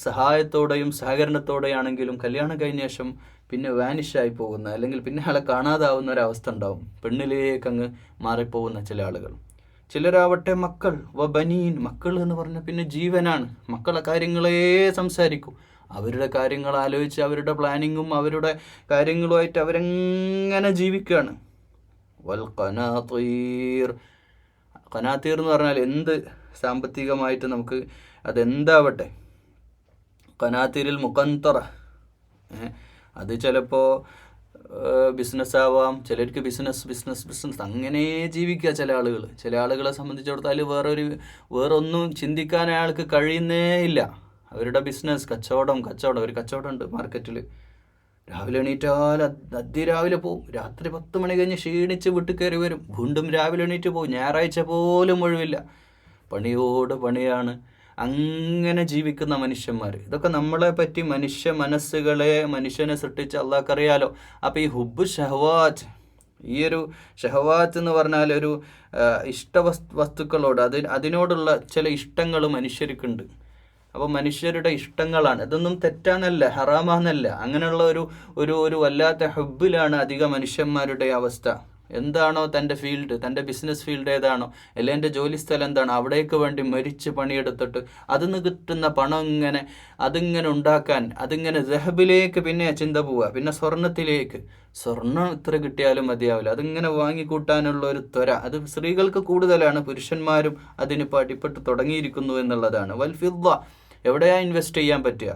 സഹായത്തോടെയും സഹകരണത്തോടെയാണെങ്കിലും കല്യാണം കഴിഞ്ഞ ശേഷം പിന്നെ വാനിഷായി പോകുന്ന, അല്ലെങ്കിൽ പിന്നെ ആളെ കാണാതാവുന്ന ഒരവസ്ഥ ഉണ്ടാവും. പെണ്ണിലേക്ക് അങ്ങ് മാറിപ്പോകുന്ന ചില ആളുകൾ. ചിലരാവട്ടെ മക്കൾ ബനീൻ, മക്കൾ എന്ന് പറഞ്ഞാൽ പിന്നെ ജീവനാണ്. മക്കളെ കാര്യങ്ങളേ സംസാരിക്കും. അവരുടെ കാര്യങ്ങൾ ആലോചിച്ച് അവരുടെ പ്ലാനിങ്ങും അവരുടെ കാര്യങ്ങളുമായിട്ട് അവരെങ്ങനെ ജീവിക്കുകയാണ്. വൽ ഖനാതീർ, ഖനാതീർ എന്ന് പറഞ്ഞാൽ എന്ത് സാമ്പത്തികമായിട്ട് നമുക്ക് അതെന്താവട്ടെ, ഖനാതീരിൽ മുഖന്തറ, അത് ചിലപ്പോൾ ബിസിനസ്സാവാം, ചിലർക്ക് ബിസിനസ് അങ്ങനെ ജീവിക്കുക ചില ആളുകളെ സംബന്ധിച്ചിടത്തോളം വേറൊന്നും ചിന്തിക്കാൻ അയാൾക്ക് കഴിയുന്നേ ഇല്ല. അവരുടെ ബിസിനസ് കച്ചവടം ഒരു കച്ചവടമുണ്ട് മാർക്കറ്റിൽ. രാവിലെ എണീറ്റാൽ അതിരാവിലെ പോവും, രാത്രി 10 മണി കഴിഞ്ഞ് ക്ഷീണിച്ച് വീട്ടിൽ കയറി വരും, വീണ്ടും രാവിലെ എണീറ്റ് പോകും. ഞായറാഴ്ച പോലും ഒഴിവില്ല, പണിയോട് പണിയാണ്. അങ്ങനെ ജീവിക്കുന്ന മനുഷ്യന്മാർ. ഇതൊക്കെ നമ്മളെ പറ്റി മനുഷ്യനെ സൃഷ്ടിച്ച അള്ളാഹ്ക്കറിയാലോ. അപ്പോൾ ഈ ഹുബ്ബു ഷഹവാത്ത്, ഈ ഒരു ഷഹവാത്ത് എന്ന് പറഞ്ഞാൽ ഒരു വസ്തുക്കളോട് അതിനോടുള്ള ചില ഇഷ്ടങ്ങൾ മനുഷ്യർക്കുണ്ട്. അപ്പോൾ മനുഷ്യരുടെ ഇഷ്ടങ്ങളാണ്. ഇതൊന്നും തെറ്റാന്നല്ല, ഹറാമാന്നല്ല. അങ്ങനെയുള്ള ഒരു വല്ലാത്ത ഹുബ്ബിലാണ് അധിക മനുഷ്യന്മാരുടെ അവസ്ഥ. എന്താണോ തൻ്റെ ഫീൽഡ്, തൻ്റെ ബിസിനസ് ഫീൽഡ് ഏതാണോ, അല്ലെങ്കിൽ എൻ്റെ ജോലി സ്ഥലം എന്താണോ, അവിടേക്ക് വേണ്ടി മരിച്ച് പണിയെടുത്തിട്ട് അതിന് കിട്ടുന്ന പണം അതിങ്ങനെ ഉണ്ടാക്കാൻ, അതിങ്ങനെ ദഹബിലേക്ക് പിന്നെ ചിന്ത പോവുക, പിന്നെ സ്വർണത്തിലേക്ക്. സ്വർണം ഇത്ര കിട്ടിയാലും മതിയാവില്ല, അതിങ്ങനെ വാങ്ങിക്കൂട്ടാനുള്ള ഒരു ത്വര അത് സ്ത്രീകൾക്ക് കൂടുതലാണ്. പുരുഷന്മാരും അതിനിപ്പോൾ അടിപ്പെട്ട് തുടങ്ങിയിരിക്കുന്നു എന്നുള്ളതാണ്. വൽ ഫിദ്ദ, എവിടെയാണ് ഇൻവെസ്റ്റ് ചെയ്യാൻ പറ്റുക?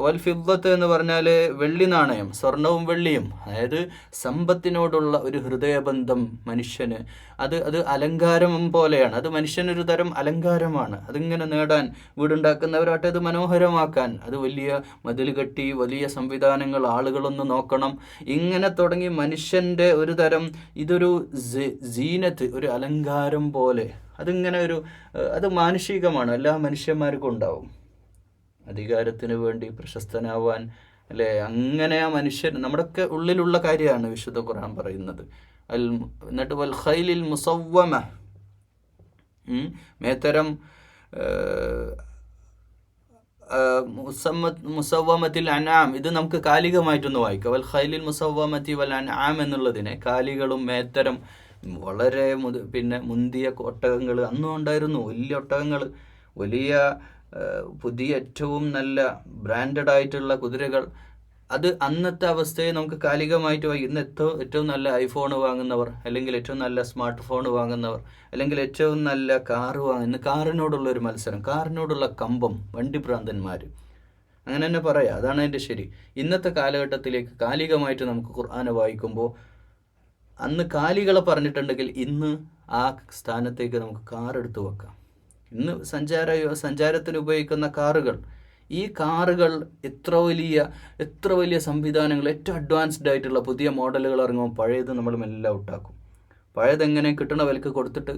വൽ ഫിദ്ദത്ത് എന്ന് പറഞ്ഞാൽ വെള്ളി നാണയം, സ്വർണവും വെള്ളിയും. അതായത് സമ്പത്തിനോടുള്ള ഒരു ഹൃദയബന്ധം മനുഷ്യന് അത് അലങ്കാരം പോലെയാണ്. അത് മനുഷ്യനൊരു തരം അലങ്കാരമാണ്. അതിങ്ങനെ നേടാൻ, വീടുണ്ടാക്കുന്നവരാട്ടെ അത് മനോഹരമാക്കാൻ, അത് വലിയ മതിൽ കെട്ടി വലിയ സംവിധാനങ്ങൾ, ആളുകളൊന്ന് നോക്കണം, ഇങ്ങനെ തുടങ്ങി മനുഷ്യൻ്റെ ഒരു തരം ഇതൊരു സീനത്ത്, ഒരു അലങ്കാരം പോലെ. അതിങ്ങനെ അത് മാനുഷികമാണ്, എല്ലാ മനുഷ്യന്മാർക്കും ഉണ്ടാവും. അധികാരത്തിന് വേണ്ടി പ്രശസ്തനാവാൻ, അല്ലേ, അങ്ങനെ ആ മനുഷ്യൻ നമ്മുടെയൊക്കെ ഉള്ളിലുള്ള കാര്യമാണ് വിശുദ്ധ ഖുർആൻ പറയുന്നത്. എന്നിട്ട് വൽ ഖൈലിൽ മുസവ്വമ, മേത്തരം മുസവ്വമത്തിൽ അൻആം, ഇത് നമുക്ക് കാലികമായിട്ടൊന്ന് വായിക്കാം. വൽ ഖൈലിൽ മുസവ്വമത്തി വൽ അൻആം എന്നുള്ളതിനെ കാലികളും മേത്തരം വളരെ മുന്തിയ ഒട്ടകങ്ങൾ അന്നും ഉണ്ടായിരുന്നു. വലിയ ഒട്ടകങ്ങൾ, വലിയ പുതിയ ഏറ്റവും നല്ല ബ്രാൻഡഡ് ആയിട്ടുള്ള കുതിരകൾ. അത് അന്നത്തെ അവസ്ഥയെ നമുക്ക് കാലികമായിട്ട് ഇന്ന് ഏറ്റവും നല്ല ഐഫോൺ വാങ്ങുന്നവർ, അല്ലെങ്കിൽ ഏറ്റവും നല്ല സ്മാർട്ട് ഫോൺ വാങ്ങുന്നവർ, അല്ലെങ്കിൽ ഏറ്റവും നല്ല കാറ് വാങ്ങുന്ന, കാറിനോടുള്ളൊരു മത്സരം, കാറിനോടുള്ള കമ്പം, വണ്ടിഭ്രാന്തന്മാർ, അങ്ങനെ തന്നെ പറയാം. അതാണ് അതിൻ്റെ ശരി. ഇന്നത്തെ കാലഘട്ടത്തിലേക്ക് കാലികമായിട്ട് നമുക്ക് ഖുർആനെ വായിക്കുമ്പോൾ അന്ന് കാലികളെ പറഞ്ഞിട്ടുണ്ടെങ്കിൽ ഇന്ന് ആ സ്ഥാനത്തേക്ക് നമുക്ക് കാറെടുത്ത് വെക്കാം. ഇന്ന് സഞ്ചാരത്തിന് ഉപയോഗിക്കുന്ന കാറുകൾ, ഈ കാറുകൾ എത്ര വലിയ സംവിധാനങ്ങൾ, ഏറ്റവും അഡ്വാൻസ്ഡ് ആയിട്ടുള്ള പുതിയ മോഡലുകൾ ഇറങ്ങുമ്പോൾ പഴയത് നമ്മൾ മെല്ലെ ഔട്ടാക്കും. പഴയതെങ്ങനെ കിട്ടണ വിലക്ക് കൊടുത്തിട്ട്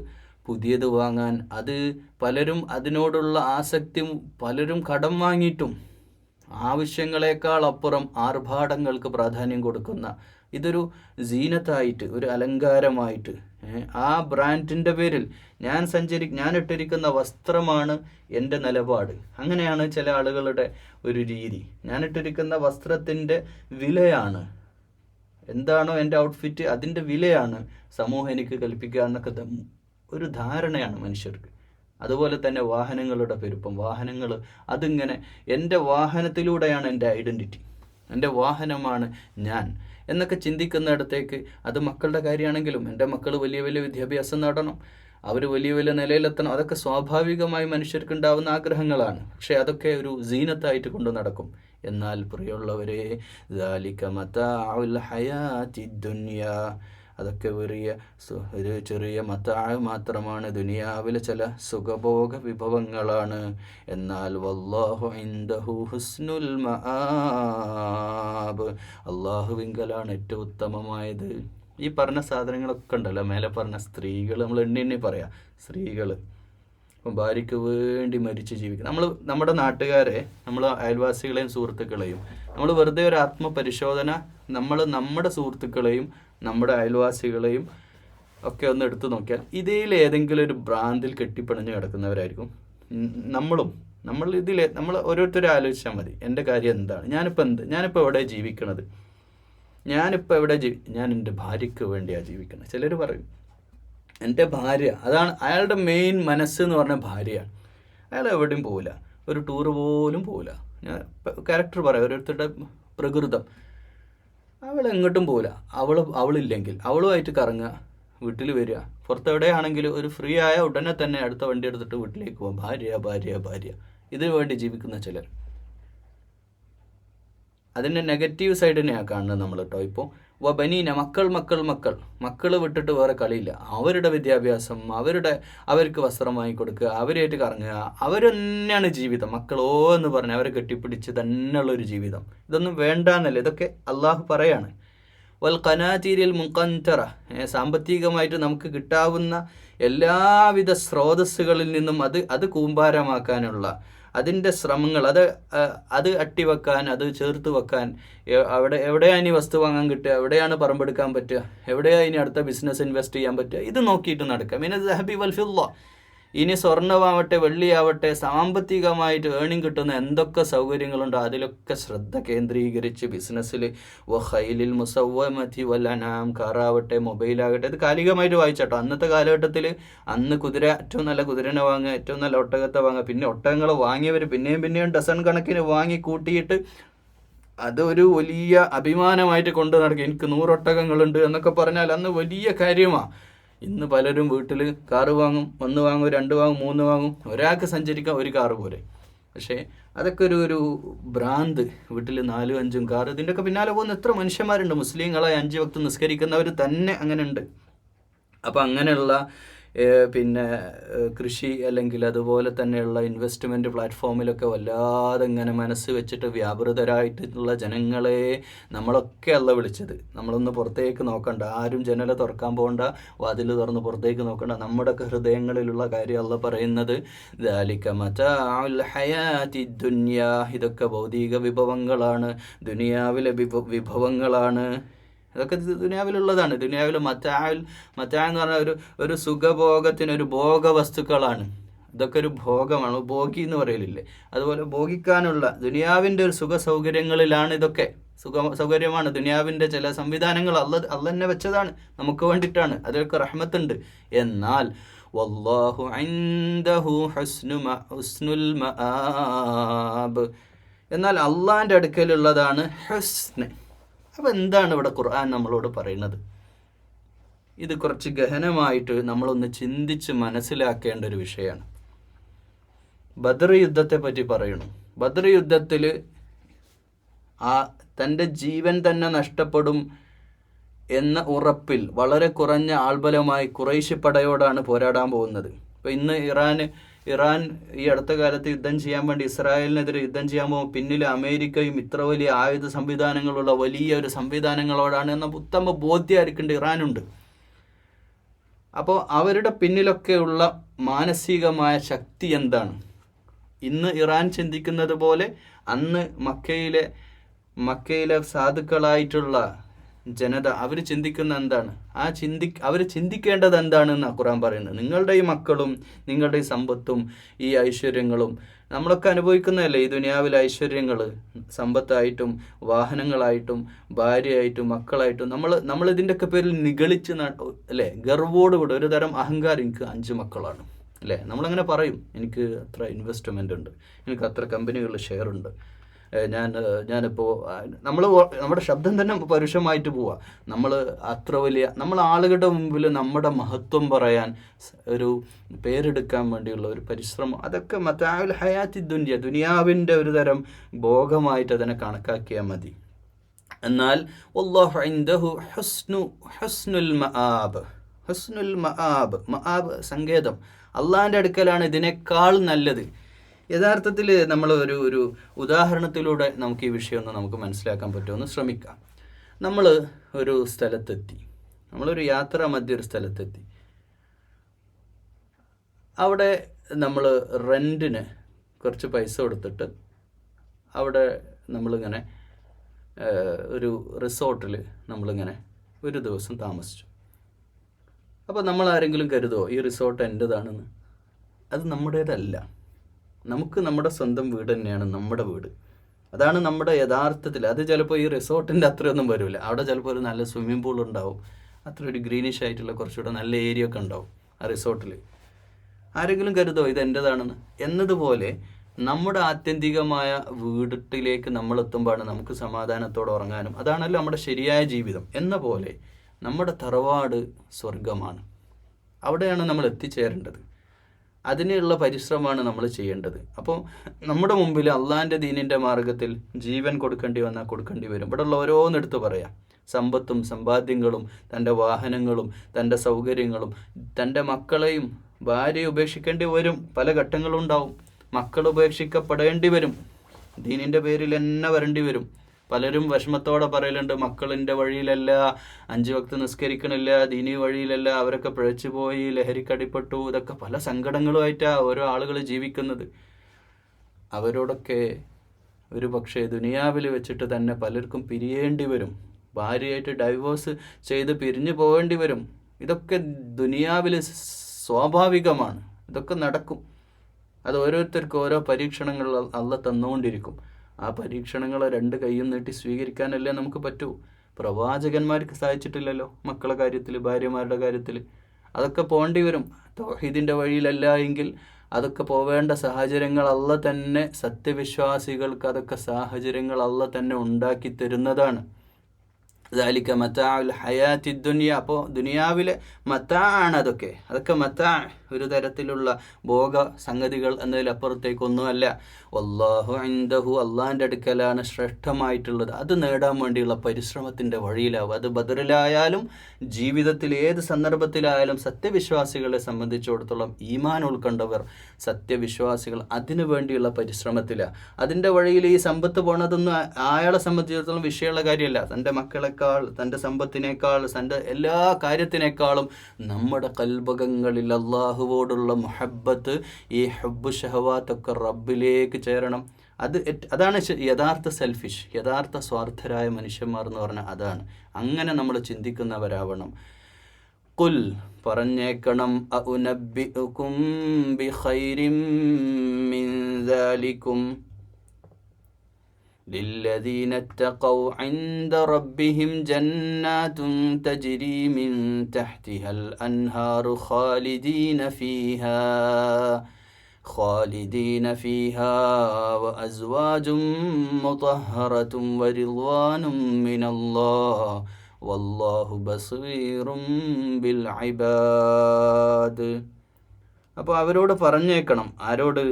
പുതിയത് വാങ്ങാൻ, അത് പലരും അതിനോടുള്ള ആസക്തിയും പലരും കടം വാങ്ങിയിട്ടും ആവശ്യങ്ങളെക്കാൾ അപ്പുറം ആർഭാടങ്ങൾക്ക് പ്രാധാന്യം കൊടുക്കുന്ന ഇതൊരു സീനത്തായിട്ട്, ഒരു അലങ്കാരമായിട്ട്, ആ ബ്രാൻഡിൻ്റെ പേരിൽ ഞാൻ ഇട്ടിരിക്കുന്ന വസ്ത്രമാണ് എൻ്റെ നിലപാട്. അങ്ങനെയാണ് ചില ആളുകളുടെ ഒരു രീതി. ഞാൻ ഇട്ടിരിക്കുന്ന വസ്ത്രത്തിൻ്റെ വിലയാണ്, എന്താണോ എൻ്റെ ഔട്ട്ഫിറ്റ് അതിൻ്റെ വിലയാണ് സമൂഹം എനിക്ക് കൽപ്പിക്കുക എന്നൊക്കെ ഒരു ധാരണയാണ് മനുഷ്യർക്ക്. അതുപോലെ തന്നെ വാഹനങ്ങളുടെ പെരുപ്പം, വാഹനങ്ങൾ അതിങ്ങനെ എൻ്റെ വാഹനത്തിലൂടെയാണ് എൻ്റെ ഐഡൻറ്റിറ്റി, എൻ്റെ വാഹനമാണ് ഞാൻ എന്നൊക്കെ ചിന്തിക്കുന്നിടത്തേക്ക്, അത് മക്കളുടെ കാര്യമാണെങ്കിലും എൻ്റെ മക്കൾ വലിയ വലിയ വിദ്യാഭ്യാസം നേടണം, അവർ വലിയ വലിയ നിലയിലെത്തണം, അതൊക്കെ സ്വാഭാവികമായി മനുഷ്യർക്കുണ്ടാവുന്ന ആഗ്രഹങ്ങളാണ്. പക്ഷേ അതൊക്കെ ഒരു സീനത്തായിട്ട് കൊണ്ടു നടക്കും. എന്നാൽ പ്രിയമുള്ളവരെ, ദാലിക മതാഉൽ ഹയാത്തി ദുനിയ, അതൊക്കെ ഒരു ചെറിയ മതാഅ് മാത്രമാണ്, ദുനിയാവിലെ ചില സുഖഭോഗ വിഭവങ്ങളാണ്. എന്നാൽ വല്ലാഹു ഇൻദഹു ഹുസ്നുൽ മആബ്, അള്ളാഹുവിങ്കലാണ് ഏറ്റവും ഉത്തമമായത്. ഈ പറഞ്ഞ സാധനങ്ങളൊക്കെ ഉണ്ടല്ലോ, മേലെ പറഞ്ഞ സ്ത്രീകൾ, നമ്മൾ എണ്ണി പറയാം, സ്ത്രീകൾ ഇപ്പം ഭാര്യയ്ക്ക് വേണ്ടി മരിച്ച് ജീവിക്കണം. നമ്മുടെ നാട്ടുകാരെ, നമ്മൾ അയൽവാസികളെയും സുഹൃത്തുക്കളെയും നമ്മൾ വെറുതെ ഒരു ആത്മപരിശോധന, നമ്മുടെ സുഹൃത്തുക്കളെയും നമ്മുടെ അയൽവാസികളെയും ഒക്കെ ഒന്ന് എടുത്തു നോക്കിയാൽ ഇതിൽ ഏതെങ്കിലും ഒരു ഭ്രാന്തിൽ കെട്ടിപ്പിണഞ്ഞ് കിടക്കുന്നവരായിരിക്കും നമ്മൾ ഓരോരുത്തരും ആലോചിച്ചാൽ മതി, എൻ്റെ കാര്യം എന്താണ്, ഞാനിപ്പോൾ എവിടെ ജീവിക്കണത്, ഞാൻ എൻ്റെ ഭാര്യയ്ക്ക് വേണ്ടിയാണ് ജീവിക്കുന്നത്. ചിലർ പറയും എൻ്റെ ഭാര്യ, അതാണ് അയാളുടെ മെയിൻ മനസ്സ് എന്ന് പറഞ്ഞാൽ ഭാര്യയാണ്. അയാൾ എവിടെയും പോവില്ല, ഒരു ടൂറ് പോലും പോവില്ല. ഞാൻ ക്യാരക്ടർ പറയാം, ഓരോരുത്തരുടെ പ്രകൃതം. അവൾ എങ്ങോട്ടും പോവില്ല. അവളില്ലെങ്കിൽ അവളുമായിട്ട് കറങ്ങുക, വീട്ടിൽ വരിക, പുറത്തെവിടെയാണെങ്കിലും ഒരു ഫ്രീ ആയ ഉടനെ തന്നെ അടുത്ത വണ്ടി എടുത്തിട്ട് വീട്ടിലേക്ക് പോകാം. ഭാര്യ ഇതിനു വേണ്ടി ജീവിക്കുന്ന ചിലർ. അതിൻ്റെ നെഗറ്റീവ് സൈഡ് തന്നെയാണ് കാണുന്നത് നമ്മൾ കേട്ടോ. ഇപ്പോൾ വബനീന, മക്കൾ വിട്ടിട്ട് വേറെ കളിയില്ല. അവരുടെ വിദ്യാഭ്യാസം, അവർക്ക് വസ്ത്രം വാങ്ങിക്കൊടുക്കുക, അവരായിട്ട് കറങ്ങുക, അവർ തന്നെയാണ് ജീവിതം. മക്കളോ എന്ന് പറഞ്ഞ് അവരെ കെട്ടിപ്പിടിച്ച് തന്നെയുള്ളൊരു ജീവിതം. ഇതൊന്നും വേണ്ടാന്നല്ല, ഇതൊക്കെ അള്ളാഹു പറയാണ്. വൽ ഖനാതീരിൽ മുഖന്തറ, സാമ്പത്തികമായിട്ട് നമുക്ക് കിട്ടാവുന്ന എല്ലാവിധ സ്രോതസ്സുകളിൽ നിന്നും അത് കൂമ്പാരമാക്കാനുള്ള അതിൻ്റെ ശ്രമങ്ങൾ, അത് അട്ടിവെക്കാൻ, അത് ചേർത്ത് വെക്കാൻ, എവിടെയാണ് ഇനി വസ്തു വാങ്ങാൻ കിട്ടുക, എവിടെയാണ് പറമ്പെടുക്കാൻ പറ്റുക, എവിടെയാണ് ഇനി അടുത്ത ബിസിനസ് ഇൻവെസ്റ്റ് ചെയ്യാൻ പറ്റുക, ഇത് നോക്കിയിട്ട് നടക്കുക. മിന ദഹബി വൽ ഫിദ്ദ, ഇനി സ്വർണ്ണമാവട്ടെ വെള്ളിയാവട്ടെ, സാമ്പത്തികമായിട്ട് ഏണിങ് കിട്ടുന്ന എന്തൊക്കെ സൗകര്യങ്ങളുണ്ടോ അതിലൊക്കെ ശ്രദ്ധ കേന്ദ്രീകരിച്ച് ബിസിനസ്സിൽ വഖൈലിൽ മുസവ്വമതി വൽ അനാം, കാറാവട്ടെ മൊബൈലാകട്ടെ, ഇത് കാലികമായിട്ട് വായിച്ചാട്ടോ. അന്നത്തെ കാലഘട്ടത്തിൽ ഏറ്റവും നല്ല കുതിരനെ വാങ്ങുക, ഏറ്റവും നല്ല ഒട്ടകത്തെ വാങ്ങുക, പിന്നെ ഒട്ടകങ്ങൾ വാങ്ങിയവർ പിന്നെയും ഡസൺ കണക്കിന് വാങ്ങി കൂട്ടിയിട്ട് അതൊരു വലിയ അഭിമാനമായിട്ട് കൊണ്ടു നടക്കുക. എനിക്ക് 100 ഒട്ടകങ്ങളുണ്ട് എന്നൊക്കെ പറഞ്ഞാൽ അന്ന് വലിയ കാര്യമാണ്. ഇന്ന് പലരും വീട്ടിൽ കാറ് വാങ്ങും, 1 വാങ്ങും, 2 വാങ്ങും, 3 വാങ്ങും. ഒരാൾക്ക് സഞ്ചരിക്കാൻ ഒരു കാറ് പോരെ. പക്ഷേ അതൊക്കെ ഒരു ഭ്രാന്ത്. വീട്ടിൽ 4-5 കാറ്, ഇതിൻ്റെയൊക്കെ പിന്നാലെ പോകുന്ന എത്ര മനുഷ്യന്മാരുണ്ട്. മുസ്ലിങ്ങളെ 5 വക്ത് നിസ്കരിക്കുന്നവർ തന്നെ അങ്ങനെ ഉണ്ട്. അപ്പോൾ അങ്ങനെയുള്ള പിന്നെ കൃഷി അല്ലെങ്കിൽ അതുപോലെ തന്നെയുള്ള ഇൻവെസ്റ്റ്മെൻറ്റ് പ്ലാറ്റ്ഫോമിലൊക്കെ വല്ലാതെ ഇങ്ങനെ മനസ്സ് വെച്ചിട്ട് വ്യാപൃതരായിട്ടുള്ള ജനങ്ങളെ നമ്മളൊക്കെ അല്ല വിളിച്ചത്. നമ്മളൊന്ന് പുറത്തേക്ക് നോക്കണ്ട, ആരും ജനല തുറക്കാൻ പോകണ്ട, വാതിൽ തുറന്ന് പുറത്തേക്ക് നോക്കണ്ട. നമ്മുടെയൊക്കെ ഹൃദയങ്ങളിലുള്ള കാര്യം അല്ല പറയുന്നത്. ദാലിക മതാഉൽ ഹയാത്തി ദുനിയ, ഇതൊക്കെ ഭൗതിക വിഭവങ്ങളാണ്, ദുനിയാവിലെ വിഭവങ്ങളാണ്. ഇതൊക്കെ ദുനിയാവിലുള്ളതാണ്. ദുനിയാവിൽ മത്താ എന്ന് പറഞ്ഞാൽ ഒരു സുഖഭോഗത്തിന് ഒരു ഭോഗവസ്തുക്കളാണ്. ഇതൊക്കെ ഒരു ഭോഗമാണ്, ഭോഗി എന്ന് പറയലില്ലേ, അതുപോലെ ഭോഗിക്കാനുള്ള ദുനിയാവിൻ്റെ ഒരു സുഖ സൗകര്യങ്ങളിലാണ്. ഇതൊക്കെ സൗകര്യമാണ്. ദുനിയാവിൻ്റെ ചില സംവിധാനങ്ങൾ അല്ല തന്നെ വെച്ചതാണ്, നമുക്ക് വേണ്ടിയിട്ടാണ്. അതിലൊക്കെ റഹ്മത്തുണ്ട്. എന്നാൽ വല്ലാഹു ഇൻദഹു ഹുസ്നുൽ മആബ്, എന്നാൽ അള്ളാൻ്റെ അടുക്കലുള്ളതാണ് ഹുസ്ന്. അപ്പോൾ എന്താണ് ഇവിടെ ഖുർആൻ നമ്മളോട് പറയുന്നത്? ഇത് കുറച്ച് ഗഹനമായിട്ട് നമ്മളൊന്ന് ചിന്തിച്ച് മനസ്സിലാക്കേണ്ട ഒരു വിഷയമാണ്. ബദർ യുദ്ധത്തെ പറ്റി പറയണു. ബദർ യുദ്ധത്തിൽ തൻ്റെ ജീവൻ തന്നെ നഷ്ടപ്പെടും എന്ന ഉറപ്പിൽ വളരെ കുറഞ്ഞ ആൾബലമായി ഖുറൈശി പടയോടാണ് പോരാടാൻ പോകുന്നത്. ഇപ്പോൾ ഇന്ന് ഇറാൻ ഈ അടുത്ത കാലത്ത് യുദ്ധം ചെയ്യാൻ വേണ്ടി ഇസ്രായേലിനെതിരെ യുദ്ധം ചെയ്യാൻ പോകുമ്പോൾ പിന്നിൽ അമേരിക്കയും ഇത്ര വലിയ ആയുധ സംവിധാനങ്ങളുള്ള വലിയ ഒരു സംവിധാനങ്ങളോടാണ് എന്ന ഉത്തമ ബോധ്യം ആയിരിക്കേണ്ട ഇറാനുണ്ട്. അപ്പോൾ അവരുടെ പിന്നിലൊക്കെയുള്ള മാനസികമായ ശക്തി എന്താണ്? ഇന്ന് ഇറാൻ ചിന്തിക്കുന്നത് പോലെ അന്ന് മക്കയിലെ സാധുക്കളായിട്ടുള്ള ജനത അവർ ചിന്തിക്കുന്ന എന്താണ്, അവർ ചിന്തിക്കേണ്ടത് എന്താണെന്ന് ഖുർആൻ പറയുന്നത്. നിങ്ങളുടെ ഈ മക്കളും നിങ്ങളുടെ ഈ സമ്പത്തും ഈ ഐശ്വര്യങ്ങളും നമ്മളൊക്കെ അനുഭവിക്കുന്നതല്ലേ, ഈ ദുനിയാവിലെ ഐശ്വര്യങ്ങൾ, സമ്പത്തായിട്ടും വാഹനങ്ങളായിട്ടും ഭാര്യയായിട്ടും മക്കളായിട്ടും നമ്മൾ ഇതിൻ്റെയൊക്കെ പേരിൽ നിഗളിച്ച് അല്ലേ, ഗർവോടുകൂടി ഒരു തരം അഹങ്കാരം. എനിക്ക് 5 മക്കളാണ് അല്ലേ, നമ്മളങ്ങനെ പറയും. എനിക്ക് അത്ര ഇൻവെസ്റ്റ്മെൻ്റ് ഉണ്ട്, എനിക്ക് അത്ര കമ്പനികളിൽ ഷെയർ ഉണ്ട്, ഞാനിപ്പോൾ നമ്മുടെ ശബ്ദം തന്നെ പരുഷമായിട്ട് പോവുക. നമ്മൾ അത്ര വലിയ ആളുകളുടെ മുമ്പിൽ നമ്മുടെ മഹത്വം പറയാൻ, ഒരു പേരെടുക്കാൻ വേണ്ടിയുള്ള ഒരു പരിശ്രമം, അതൊക്കെ മതാഉൽ ഹയാത്തി ദുനിയാവിൻ്റെ ഒരു തരം ഭോഗമായിട്ട് അതിനെ കണക്കാക്കിയാൽ മതി. എന്നാൽ വല്ലാഹു ഇൻദഹു ഹുസ്നുൽ മആബ് സങ്കേതം, അള്ളാഹിൻ്റെ അടുക്കലാണ് ഇതിനേക്കാൾ നല്ലത്. യഥാർത്ഥത്തിൽ നമ്മൾ ഒരു ഉദാഹരണത്തിലൂടെ നമുക്ക് ഈ വിഷയം ഒന്ന് നമുക്ക് മനസ്സിലാക്കാൻ പറ്റുമെന്ന് ശ്രമിക്കാം. നമ്മൾ ഒരു സ്ഥലത്തെത്തി, നമ്മളൊരു യാത്രാ മധ്യ ഒരു സ്ഥലത്തെത്തി. അവിടെ നമ്മൾ റെൻറ്റിന് കുറച്ച് പൈസ കൊടുത്തിട്ട് അവിടെ നമ്മളിങ്ങനെ ഒരു റിസോർട്ടിൽ നമ്മളിങ്ങനെ ഒരു ദിവസം താമസിച്ചു. അപ്പോൾ നമ്മൾ ആരെങ്കിലും കരുതോ ഈ റിസോർട്ട് എൻ്റേതാണെന്ന്? അത് നമ്മുടേതല്ല. നമുക്ക് നമ്മുടെ സ്വന്തം വീട് തന്നെയാണ് നമ്മുടെ വീട്. അതാണ് നമ്മുടെ യഥാർത്ഥത്തിൽ. അത് ചിലപ്പോൾ ഈ റിസോർട്ടിൻ്റെ അത്രയൊന്നും വരില്ല. അവിടെ ചിലപ്പോൾ ഒരു നല്ല സ്വിമ്മിംഗ് പൂൾ ഉണ്ടാവും, അത്ര ഒരു ഗ്രീനിഷ് ആയിട്ടുള്ള കുറച്ചുകൂടെ നല്ല ഏരിയ ഒക്കെ ഉണ്ടാവും ആ റിസോർട്ടിൽ. ആരെങ്കിലും കരുതോ ഇത് എൻ്റേതാണെന്ന്? എന്നതുപോലെ നമ്മുടെ ആത്യന്തികമായ വീട്ടിലേക്ക് നമ്മളെത്തുമ്പോഴാണ് നമുക്ക് സമാധാനത്തോടെ ഉറങ്ങാനും, അതാണല്ലോ നമ്മുടെ ശരിയായ ജീവിതം. എന്ന പോലെ നമ്മുടെ തറവാട് സ്വർഗമാണ്, അവിടെയാണ് നമ്മൾ എത്തിച്ചേരേണ്ടത്. അതിനുള്ള പരിശ്രമമാണ് നമ്മൾ ചെയ്യേണ്ടത്. അപ്പോൾ നമ്മുടെ മുമ്പിൽ അള്ളാഹിൻ്റെ ദീനിൻ്റെ മാർഗത്തിൽ ജീവൻ കൊടുക്കേണ്ടി വന്നാൽ കൊടുക്കേണ്ടി വരും. ഇവിടെ ഉള്ള ഓരോന്നെടുത്ത് പറയാം. സമ്പത്തും സമ്പാദ്യങ്ങളും തൻ്റെ വാഹനങ്ങളും തൻ്റെ സൗകര്യങ്ങളും തൻ്റെ മക്കളെയും ഭാര്യയെ ഉപേക്ഷിക്കേണ്ടി വരും. പല ഘട്ടങ്ങളും ഉണ്ടാവും. മക്കൾ ഉപേക്ഷിക്കപ്പെടേണ്ടി വരും, ദീനിൻ്റെ പേരിൽ തന്നെ വരേണ്ടി വരും. പലരും വിഷമത്തോടെ പറയലുണ്ട്, മക്കളിൻ്റെ വഴിയിലല്ല, 5 വക്ത് നിസ്കരിക്കണില്ല, ദീനി വഴിയിലല്ല, അവരൊക്കെ പിഴച്ചു പോയി, ലഹരിക്കടിപ്പെട്ടു. ഇതൊക്കെ പല സങ്കടങ്ങളുമായിട്ടാണ് ഓരോ ആളുകൾ ജീവിക്കുന്നത്. അവരോടൊക്കെ ഒരു പക്ഷേ ദുനിയാവിൽ വെച്ചിട്ട് തന്നെ പലർക്കും പിരിയേണ്ടി വരും. ഭാര്യയായിട്ട് ഡൈവോഴ്സ് ചെയ്ത് പിരിഞ്ഞു പോകേണ്ടി വരും. ഇതൊക്കെ ദുനിയാവിൽ സ്വാഭാവികമാണ്, ഇതൊക്കെ നടക്കും. അത് ഓരോരുത്തർക്കും ഓരോ പരീക്ഷണങ്ങൾ അള്ളാഹ് തന്നുകൊണ്ടിരിക്കും. ആ പരീക്ഷണങ്ങളെ 2 കൈയും നീട്ടി സ്വീകരിക്കാനല്ലേ നമുക്ക് പറ്റൂ. പ്രവാചകന്മാർക്ക് സാധിച്ചിട്ടില്ലല്ലോ മക്കളുടെ കാര്യത്തിൽ, ഭാര്യമാരുടെ കാര്യത്തിൽ. അതൊക്കെ പോകേണ്ടി വരും. തൗഹീദിൻ്റെ വഴിയിലല്ല എങ്കിൽ അതൊക്കെ പോവേണ്ട സാഹചര്യങ്ങൾ അള്ളാഹ് തന്നെ, സത്യവിശ്വാസികൾക്ക് അതൊക്കെ സാഹചര്യങ്ങൾ അള്ളാഹ് തന്നെ ഉണ്ടാക്കി തരുന്നതാണ്. ദാലിക മതാഉൽ ഹയാത്തി ദുനിയ. അപ്പോൾ ദുനിയാവിലെ മതാആണ് അതൊക്കെ മതാ, ഒരു തരത്തിലുള്ള ഭോഗ സംഗതികൾ എന്നതിലപ്പുറത്തേക്കൊന്നുമല്ല. വല്ലാഹു ഇൻദഹു, അള്ളാഹിൻ്റെ അടുക്കലാണ് ശ്രേഷ്ഠമായിട്ടുള്ളത്. അത് നേടാൻ വേണ്ടിയുള്ള പരിശ്രമത്തിൻ്റെ വഴിയിലാവും. അത് ബദറിലായാലും ജീവിതത്തിൽ ഏത് സന്ദർഭത്തിലായാലും സത്യവിശ്വാസികളെ സംബന്ധിച്ചിടത്തോളം ഈമാൻ ഉൾക്കൊണ്ടവർ സത്യവിശ്വാസികൾ അതിനു വേണ്ടിയുള്ള പരിശ്രമത്തിലാണ്. അതിൻ്റെ വഴിയിൽ ഈ സമ്പത്ത് പോണതൊന്നും അയാളെ സംബന്ധിച്ചിടത്തോളം വിഷയമുള്ള കാര്യമല്ല. തൻ്റെ മക്കളെക്കാൾ, തൻ്റെ സമ്പത്തിനേക്കാൾ, തൻ്റെ എല്ലാ കാര്യത്തിനേക്കാളും നമ്മുടെ കൽബകങ്ങളിൽ അള്ളാഹുവോടുള്ള മുഹബ്ബത്ത്, ഈ ഹബ്ബു ഷഹവാത്തൊക്കെ റബ്ബിലേക്ക് ചേരണം. അതാണ് യഥാർത്ഥ സെൽഫിഷ്, യഥാർത്ഥ സ്വാർത്ഥരായ മനുഷ്യന്മാർ എന്ന് പറഞ്ഞാൽ അതാണ്. അങ്ങനെ നമ്മൾ ചിന്തിക്കുന്നവരാവണം. ഖുൽ, പറഞ്ഞേക്കണം, അഉനബ്ബിഉകും ബിഖൈരിൻ മിൻ ദാലികും للذين اتقوا عند ربهم جنات تجري من تحتها الأنهار خالدين فيها وأزواج مطهرة ورضوان من الله والله بصير بالعباد. അപ്പോൾ അവരോട് പറഞ്ഞേക്കണം. ആരോട്?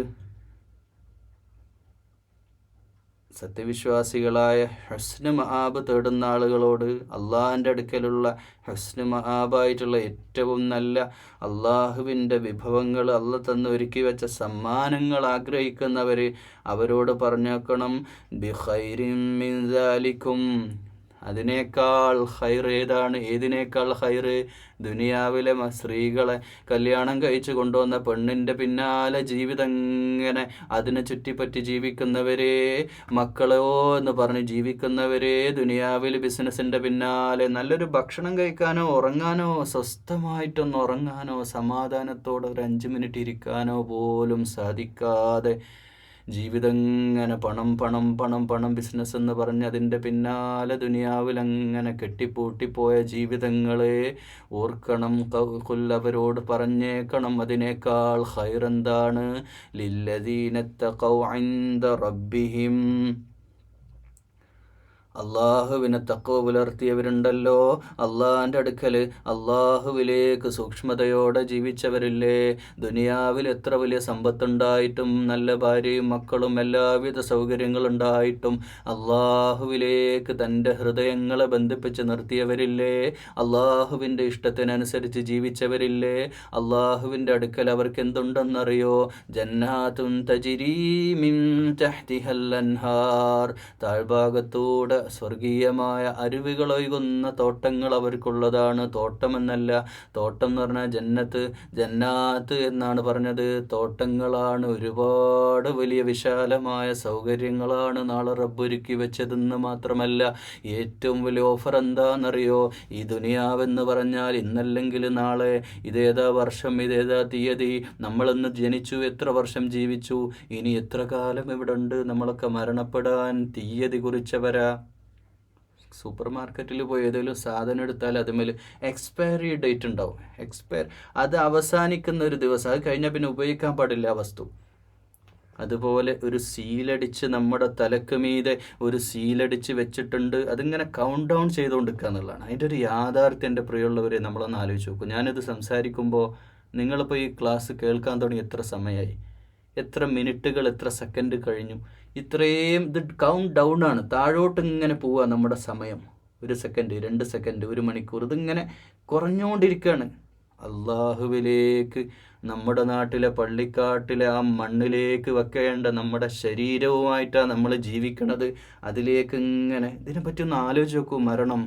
സത്യവിശ്വാസികളായ ഹുസ്നു മആബ് തേടുന്ന ആളുകളോട്, അള്ളാഹിൻ്റെ അടുക്കലുള്ള ഹുസ്നു മആബായിട്ടുള്ള ഏറ്റവും നല്ല അള്ളാഹുവിൻ്റെ വിഭവങ്ങൾ അള്ളാഹ് തന്ന് ഒരുക്കി വെച്ച സമ്മാനങ്ങൾ ആഗ്രഹിക്കുന്നവർ, അവരോട് പറഞ്ഞേക്കണം ബിഖൈരിൻ മിൻ ദാലികും, അതിനേക്കാൾ ഹൈർ ഏതാണ്? ഏതിനേക്കാൾ ഹൈർ? ദുനിയാവിലെ സ്ത്രീകളെ കല്യാണം കഴിച്ച് കൊണ്ടുവന്ന പെണ്ണിൻ്റെ പിന്നാലെ ജീവിതം ഇങ്ങനെ അതിനെ ചുറ്റിപ്പറ്റി ജീവിക്കുന്നവരെ, മക്കളോ എന്ന് പറഞ്ഞ് ജീവിക്കുന്നവരെ, ദുനിയാവിൽ ബിസിനസ്സിൻ്റെ പിന്നാലെ നല്ലൊരു ഭക്ഷണം കഴിക്കാനോ ഉറങ്ങാനോ സ്വസ്ഥമായിട്ടൊന്ന് ഉറങ്ങാനോ സമാധാനത്തോടെ ഒരു 5 മിനിറ്റ് ഇരിക്കാനോ പോലും സാധിക്കാതെ ജീവിതം ഇങ്ങനെ പണം പണം പണം പണം ബിസിനസ് എന്ന് പറഞ്ഞ് അതിൻ്റെ പിന്നാലെ ദുനിയാവിൽ അങ്ങനെ കെട്ടിപ്പൂട്ടിപ്പോയ ജീവിതങ്ങളെ ഓർക്കണം. അവരോട് പറഞ്ഞേക്കണം, അതിനേക്കാൾ ഖൈറെന്താണ്? ലില്ലദീന തഖൗ ഇൻദ റബ്ബിഹിം, അള്ളാഹുവിനെ തഖ്വ പുലർത്തിയവരുണ്ടല്ലോ, അള്ളാഹിൻ്റെ അടുക്കൽ അള്ളാഹുവിലേക്ക് സൂക്ഷ്മതയോടെ ജീവിച്ചവരില്ലേ. ദുനിയാവിൽ എത്ര വലിയ സമ്പത്തുണ്ടായിട്ടും നല്ല ഭാര്യയും മക്കളും എല്ലാവിധ സൗകര്യങ്ങളുണ്ടായിട്ടും അള്ളാഹുവിലേക്ക് തൻ്റെ ഹൃദയങ്ങളെ ബന്ധിപ്പിച്ച് നിർത്തിയവരില്ലേ. അള്ളാഹുവിൻ്റെ ഇഷ്ടത്തിനനുസരിച്ച് ജീവിച്ചവരില്ലേ. അള്ളാഹുവിൻ്റെ അടുക്കൽ അവർക്ക് എന്തുണ്ടെന്നറിയോ? ജന്നാത്തുൻ തജ്രീ മിൻ തഹ്തിഹൽ അൻഹാർ, താഴ്ഭാഗത്തൂടെ സ്വർഗീയമായ അരുവികളൊഴുകുന്ന തോട്ടങ്ങൾ അവർക്കുള്ളതാണ്. തോട്ടമെന്നല്ല, തോട്ടം എന്ന് പറഞ്ഞാൽ ജന്നാത്ത് എന്നാണ് പറഞ്ഞത്. തോട്ടങ്ങളാണ്, ഒരുപാട് വലിയ വിശാലമായ സൗകര്യങ്ങളാണ് നാളെ റബ്ബൊരുക്കി വെച്ചതെന്ന് മാത്രമല്ല, ഏറ്റവും വലിയ ഓഫർ എന്താണെന്നറിയോ? ഈ ദുനിയാവെന്ന് പറഞ്ഞാൽ ഇന്നല്ലെങ്കിൽ നാളെ, ഇതേതാ വർഷം, ഇതേതാ തീയതി, നമ്മളിന്ന് ജനിച്ചു, എത്ര വർഷം ജീവിച്ചു, ഇനി എത്ര കാലം ഇവിടെ ഉണ്ട്, നമ്മളൊക്കെ മരണപ്പെടാൻ തീയതി കുറിച്ചവരാ. സൂപ്പർ മാർക്കറ്റിൽ പോയി ഏതെങ്കിലും സാധനം എടുത്താൽ അതുമേൽ എക്സ്പയറി ഡേറ്റ് ഉണ്ടാവും. അത് അവസാനിക്കുന്ന ഒരു ദിവസം, അത് കഴിഞ്ഞാൽ പിന്നെ ഉപയോഗിക്കാൻ പാടില്ല ആ വസ്തു. അതുപോലെ ഒരു സീലടിച്ച് നമ്മുടെ തലക്ക് മീതെ ഒരു സീലടിച്ച് വെച്ചിട്ടുണ്ട്. അതിങ്ങനെ കൗണ്ട് ഡൗൺ ചെയ്തുകൊണ്ടിരിക്കുക എന്നുള്ളതാണ് അതിൻ്റെ ഒരു യാഥാർത്ഥ്യം. എൻ്റെ പ്രിയമുള്ളവരെ, നമ്മളൊന്ന് ആലോചിച്ച് നോക്കും. ഞാനിത് സംസാരിക്കുമ്പോൾ നിങ്ങളിപ്പോൾ ഈ ക്ലാസ് കേൾക്കാൻ തുടങ്ങി എത്ര സമയമായി, എത്ര മിനിറ്റുകൾ, എത്ര സെക്കൻഡ് കഴിഞ്ഞു? ഇത്രയും ഇത് കൗണ്ട് ഡൗൺ ആണ്, താഴോട്ട് ഇങ്ങനെ പോവുക നമ്മുടെ സമയം. 1 സെക്കൻഡ്, 2 സെക്കൻഡ്, 1 മണിക്കൂർ, ഇതിങ്ങനെ കുറഞ്ഞുകൊണ്ടിരിക്കുകയാണ്. അള്ളാഹുവിലേക്ക്, നമ്മുടെ നാട്ടിലെ പള്ളിക്കാട്ടിലെ ആ മണ്ണിലേക്ക് വെക്കേണ്ട നമ്മുടെ ശരീരവുമായിട്ടാണ് നമ്മൾ ജീവിക്കണത്. അതിലേക്ക് ഇങ്ങനെ, ഇതിനെപ്പറ്റി ഒന്ന് ആലോചിച്ച് നോക്കൂ. മരണം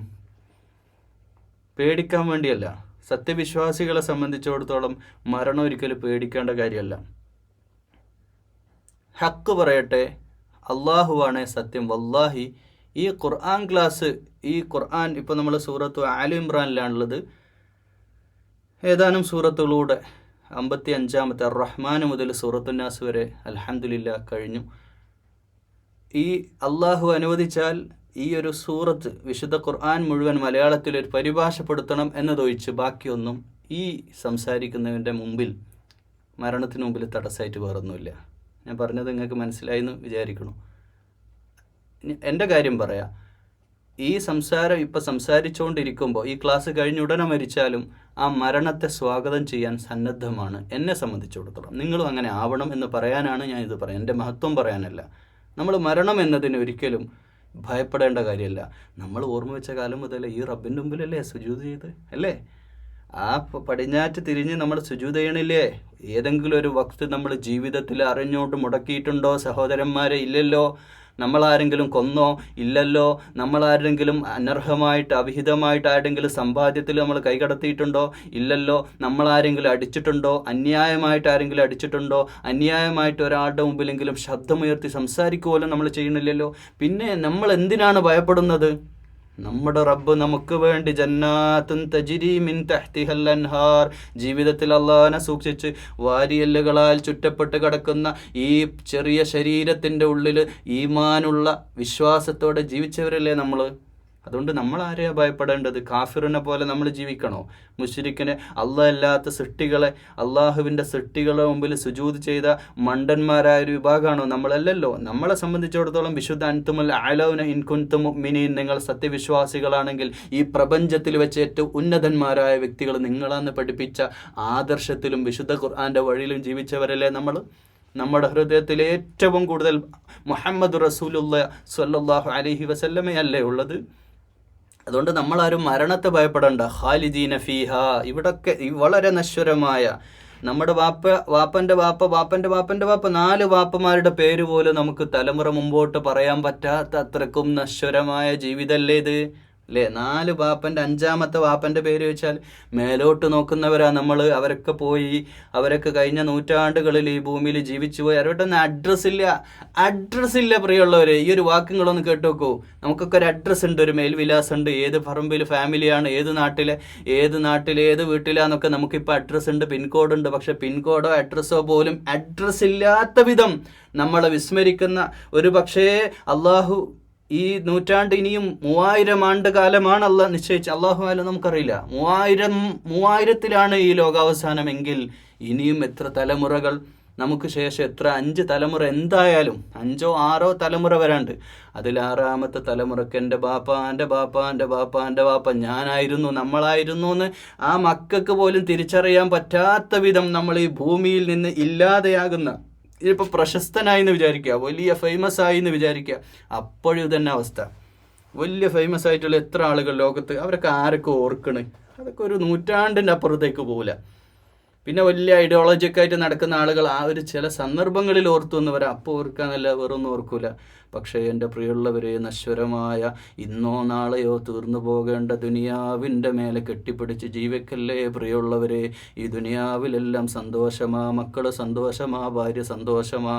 പേടിക്കാൻ വേണ്ടിയല്ല. സത്യവിശ്വാസികളെ സംബന്ധിച്ചിടത്തോളം മരണം ഒരിക്കലും പേടിക്കേണ്ട കാര്യമല്ല. ഹക്ക് പറയട്ടെ, അള്ളാഹുവാണ് സത്യം. വല്ലാഹി ഈ ഖുർആൻ ക്ലാസ്, ഈ ഖുർആൻ ഇപ്പോൾ നമ്മൾ സൂറത്ത് ആലി ഇമ്രാനിലാണുള്ളത്. ഏതാനും സൂറത്തുകളൂടെ 55-ാമത്തെ റഹ്മാൻ മുതൽ സൂറത്തുന്നാസ് വരെ അൽഹംദുലില്ലാ കഴിഞ്ഞു. ഈ അള്ളാഹു അനുവദിച്ചാൽ ഈ ഒരു സൂറത്ത്, വിശുദ്ധ ഖുർആൻ മുഴുവൻ മലയാളത്തിൽ ഒരു പരിഭാഷപ്പെടുത്തണം എന്നതൊഴിച്ച് ബാക്കിയൊന്നും ഈ സംസാരിക്കുന്നതിൻ്റെ മുമ്പിൽ, മരണത്തിന് മുമ്പിൽ തടസ്സമായിട്ട് വേറൊന്നുമില്ല. ഞാൻ പറഞ്ഞത് നിങ്ങൾക്ക് മനസ്സിലായി എന്ന് വിചാരിക്കണം. എൻ്റെ കാര്യം പറയാം. ഈ സംസാരം ഇപ്പം സംസാരിച്ചുകൊണ്ടിരിക്കുമ്പോൾ, ഈ ക്ലാസ് കഴിഞ്ഞ ഉടനെ മരിച്ചാലും ആ മരണത്തെ സ്വാഗതം ചെയ്യാൻ സന്നദ്ധമാണ് എന്നെ സംബന്ധിച്ചിടത്തോളം. നിങ്ങളും അങ്ങനെ ആവണം എന്ന് പറയാനാണ് ഞാൻ ഇത് പറയാം, എൻ്റെ മഹത്വം പറയാനല്ല. നമ്മൾ മരണം എന്നതിന് ഒരിക്കലും ഭയപ്പെടേണ്ട കാര്യമല്ല. നമ്മൾ ഓർമ്മ വെച്ച കാലം മുതൽ ഈ റബ്ബിൻ്റെ മുമ്പിലല്ലേ സുജൂദ് ചെയ്ത്, അല്ലേ? ആ പടിഞ്ഞാറ്റ് തിരിഞ്ഞ് നമ്മൾ സുജൂദ് ചെയ്യണില്ലേ? ഏതെങ്കിലും ഒരു വക്ത് നമ്മൾ ജീവിതത്തിൽ അറിഞ്ഞുകൊണ്ട് മുടക്കിയിട്ടുണ്ടോ സഹോദരന്മാരെ? ഇല്ലല്ലോ. നമ്മളാരെങ്കിലും കൊന്നോ? ഇല്ലല്ലോ. നമ്മളാരെങ്കിലും അനർഹമായിട്ട്, അവിഹിതമായിട്ട് ആരുടെങ്കിലും സമ്പാദ്യത്തിൽ നമ്മൾ കൈകടത്തിയിട്ടുണ്ടോ? ഇല്ലല്ലോ. നമ്മളാരെങ്കിലും അടിച്ചിട്ടുണ്ടോ? അന്യായമായിട്ട് ആരെങ്കിലും അടിച്ചിട്ടുണ്ടോ? അന്യായമായിട്ട് ഒരാളുടെ മുമ്പിലെങ്കിലും ശബ്ദമുയർത്തി സംസാരിക്കുമല്ലോ നമ്മൾ ചെയ്യണില്ലല്ലോ. പിന്നെ നമ്മൾ എന്തിനാണ് ഭയപ്പെടുന്നത്? നമ്മുടെ റബ്ബ് നമുക്ക് വേണ്ടി ജന്നാത്തുൻ തജ്രീ മിൻ തഹ്തിഹൽ അൻഹാർ, ജീവിതത്തിൽ അള്ളാഹിനെ സൂക്ഷിച്ച് വാരിയല്ലുകളാൽ ചുറ്റപ്പെട്ട് കിടക്കുന്ന ഈ ചെറിയ ശരീരത്തിൻ്റെ ഉള്ളിൽ ഈമാനുള്ള വിശ്വാസത്തോടെ ജീവിച്ചവരല്ലേ നമ്മൾ. അതുകൊണ്ട് നമ്മൾ ആരെയാണ് ഭയപ്പെടേണ്ടത്? കാഫിറിനെ പോലെ നമ്മൾ ജീവിക്കണോ? മുശ്രിക്കിനെ, അല്ലാത്ത സൃഷ്ടികളെ, അള്ളാഹുവിൻ്റെ സൃഷ്ടികളെ മുമ്പിൽ സുജൂദ് ചെയ്ത മണ്ടന്മാരായ ഒരു വിഭാഗമാണോ? നമ്മളല്ലല്ലോ. നമ്മളെ സംബന്ധിച്ചിടത്തോളം വിശുദ്ധ അൻതുമുൽ അലൗന ഇൻ കുൻതും മുഅ്മിനീൻ, നിങ്ങൾ സത്യവിശ്വാസികളാണെങ്കിൽ ഈ പ്രപഞ്ചത്തിൽ വെച്ച് ഏറ്റവും ഉന്നതന്മാരായ വ്യക്തികൾ നിങ്ങളാന്ന് പഠിപ്പിച്ച ആദർശത്തിലും വിശുദ്ധ ഖുർആൻ്റെ വഴിയിലും ജീവിച്ചവരല്ലേ നമ്മൾ. നമ്മുടെ ഹൃദയത്തിൽ ഏറ്റവും കൂടുതൽ മുഹമ്മദ് റസൂലുള്ളാഹി സ്വല്ലല്ലാഹു അലൈഹി വസല്ലമയല്ലേ ഉള്ളത്. അതുകൊണ്ട് നമ്മളാരും മരണത്തെ ഭയപ്പെടേണ്ട. ഖാലിദീന ഫീഹ, ഇവിടൊക്കെ വളരെ നശ്വരമായ, നമ്മുടെ വാപ്പൻ്റെ വാപ്പ 4 വാപ്പമാരുടെ പേര് പോലും നമുക്ക് തലമുറ മുമ്പോട്ട് പറയാൻ പറ്റാത്ത അത്രക്കും നശ്വരമായ ജീവിതമല്ലേ ഇത്. അല്ലേ? 4 വാപ്പൻ്റെ 5ാമത്തെ വാപ്പൻ്റെ പേര് വെച്ചാൽ മേലോട്ട് നോക്കുന്നവരാ നമ്മൾ. അവരൊക്കെ പോയി, അവരൊക്കെ കഴിഞ്ഞ നൂറ്റാണ്ടുകളിൽ ഈ ഭൂമിയിൽ ജീവിച്ചു പോയി. അവരോട്ടൊന്നും അഡ്രസ്സില്ല പ്രിയമുള്ളവരെ. ഈ ഒരു വാക്കുകളൊന്ന് കേട്ട് നോക്കൂ. നമുക്കൊക്കെ ഒരു അഡ്രസ്സ് ഉണ്ട്, ഒരു മേൽവിലാസം ഉണ്ട്, ഏത് പറമ്പിൽ ഫാമിലിയാണ്, ഏത് നാട്ടിൽ ഏത് വീട്ടിലാന്നൊക്കെ നമുക്കിപ്പോൾ അഡ്രസ്സ് ഉണ്ട്, പിൻകോഡ് ഉണ്ട്. പക്ഷെ പിൻകോഡോ അഡ്രസ്സോ പോലും അഡ്രസ്സ് ഇല്ലാത്ത വിധം നമ്മളെ വിസ്മരിക്കുന്ന, ഒരു പക്ഷേ അള്ളാഹു ഈ നൂറ്റാണ്ട് ഇനിയും 3000 ആണ്ട് കാലമാണ് അള്ളാഹ് നിശ്ചയിച്ച. അള്ളാഹു ആലും നമുക്കറിയില്ല. 3000ത്തിലാണ് ഈ ലോകാവസാനമെങ്കിൽ ഇനിയും എത്ര തലമുറകൾ നമുക്ക് ശേഷം, എത്ര 5 തലമുറ എന്തായാലും 5ഓ 6ഓ തലമുറ വരാണ്ട്. അതിൽ 6ാമത്തെ തലമുറക്ക് എൻ്റെ ബാപ്പ ഞാനായിരുന്നു, നമ്മളായിരുന്നു എന്ന് ആ മക്കൾക്ക് പോലും തിരിച്ചറിയാൻ പറ്റാത്ത വിധം നമ്മൾ ഈ ഭൂമിയിൽ നിന്ന് ഇല്ലാതെയാകുന്ന, ഇതിപ്പോൾ പ്രശസ്തനായി എന്ന് വിചാരിക്കുക, വലിയ ഫേമസ് ആയി എന്ന് വിചാരിക്കുക, അപ്പോഴും ഇതന്നെ അവസ്ഥ. വലിയ ഫേമസ് ആയിട്ടുള്ള എത്ര ആളുകൾ ലോകത്ത്, അവരൊക്കെ ആരൊക്കെ ഓർക്കണ്? അതൊക്കെ ഒരു നൂറ്റാണ്ടിൻ്റെ അപ്പുറത്തേക്ക് പോകില്ല. പിന്നെ വലിയ ഐഡിയോളജിയൊക്കെ ആയിട്ട് നടക്കുന്ന ആളുകൾ ആ ഒരു ചില സന്ദർഭങ്ങളിൽ ഓർത്തു എന്ന് വരാം, അപ്പോൾ ഓർക്കാനല്ല, വേറൊന്നും ഓർക്കൂല. പക്ഷേ എൻ്റെ പ്രിയമുള്ളവരെ, നശ്വരമായ ഇന്നോ നാളെയോ തീർന്നു പോകേണ്ട ദുനിയാവിൻ്റെ മേലെ കെട്ടിപ്പിടിച്ച് ജീവിക്കല്ലേ പ്രിയമുള്ളവരെ. ഈ ദുനിയാവിലെല്ലാം സന്തോഷമാ, മക്കൾ സന്തോഷമാ, ഭാര്യ സന്തോഷമാ,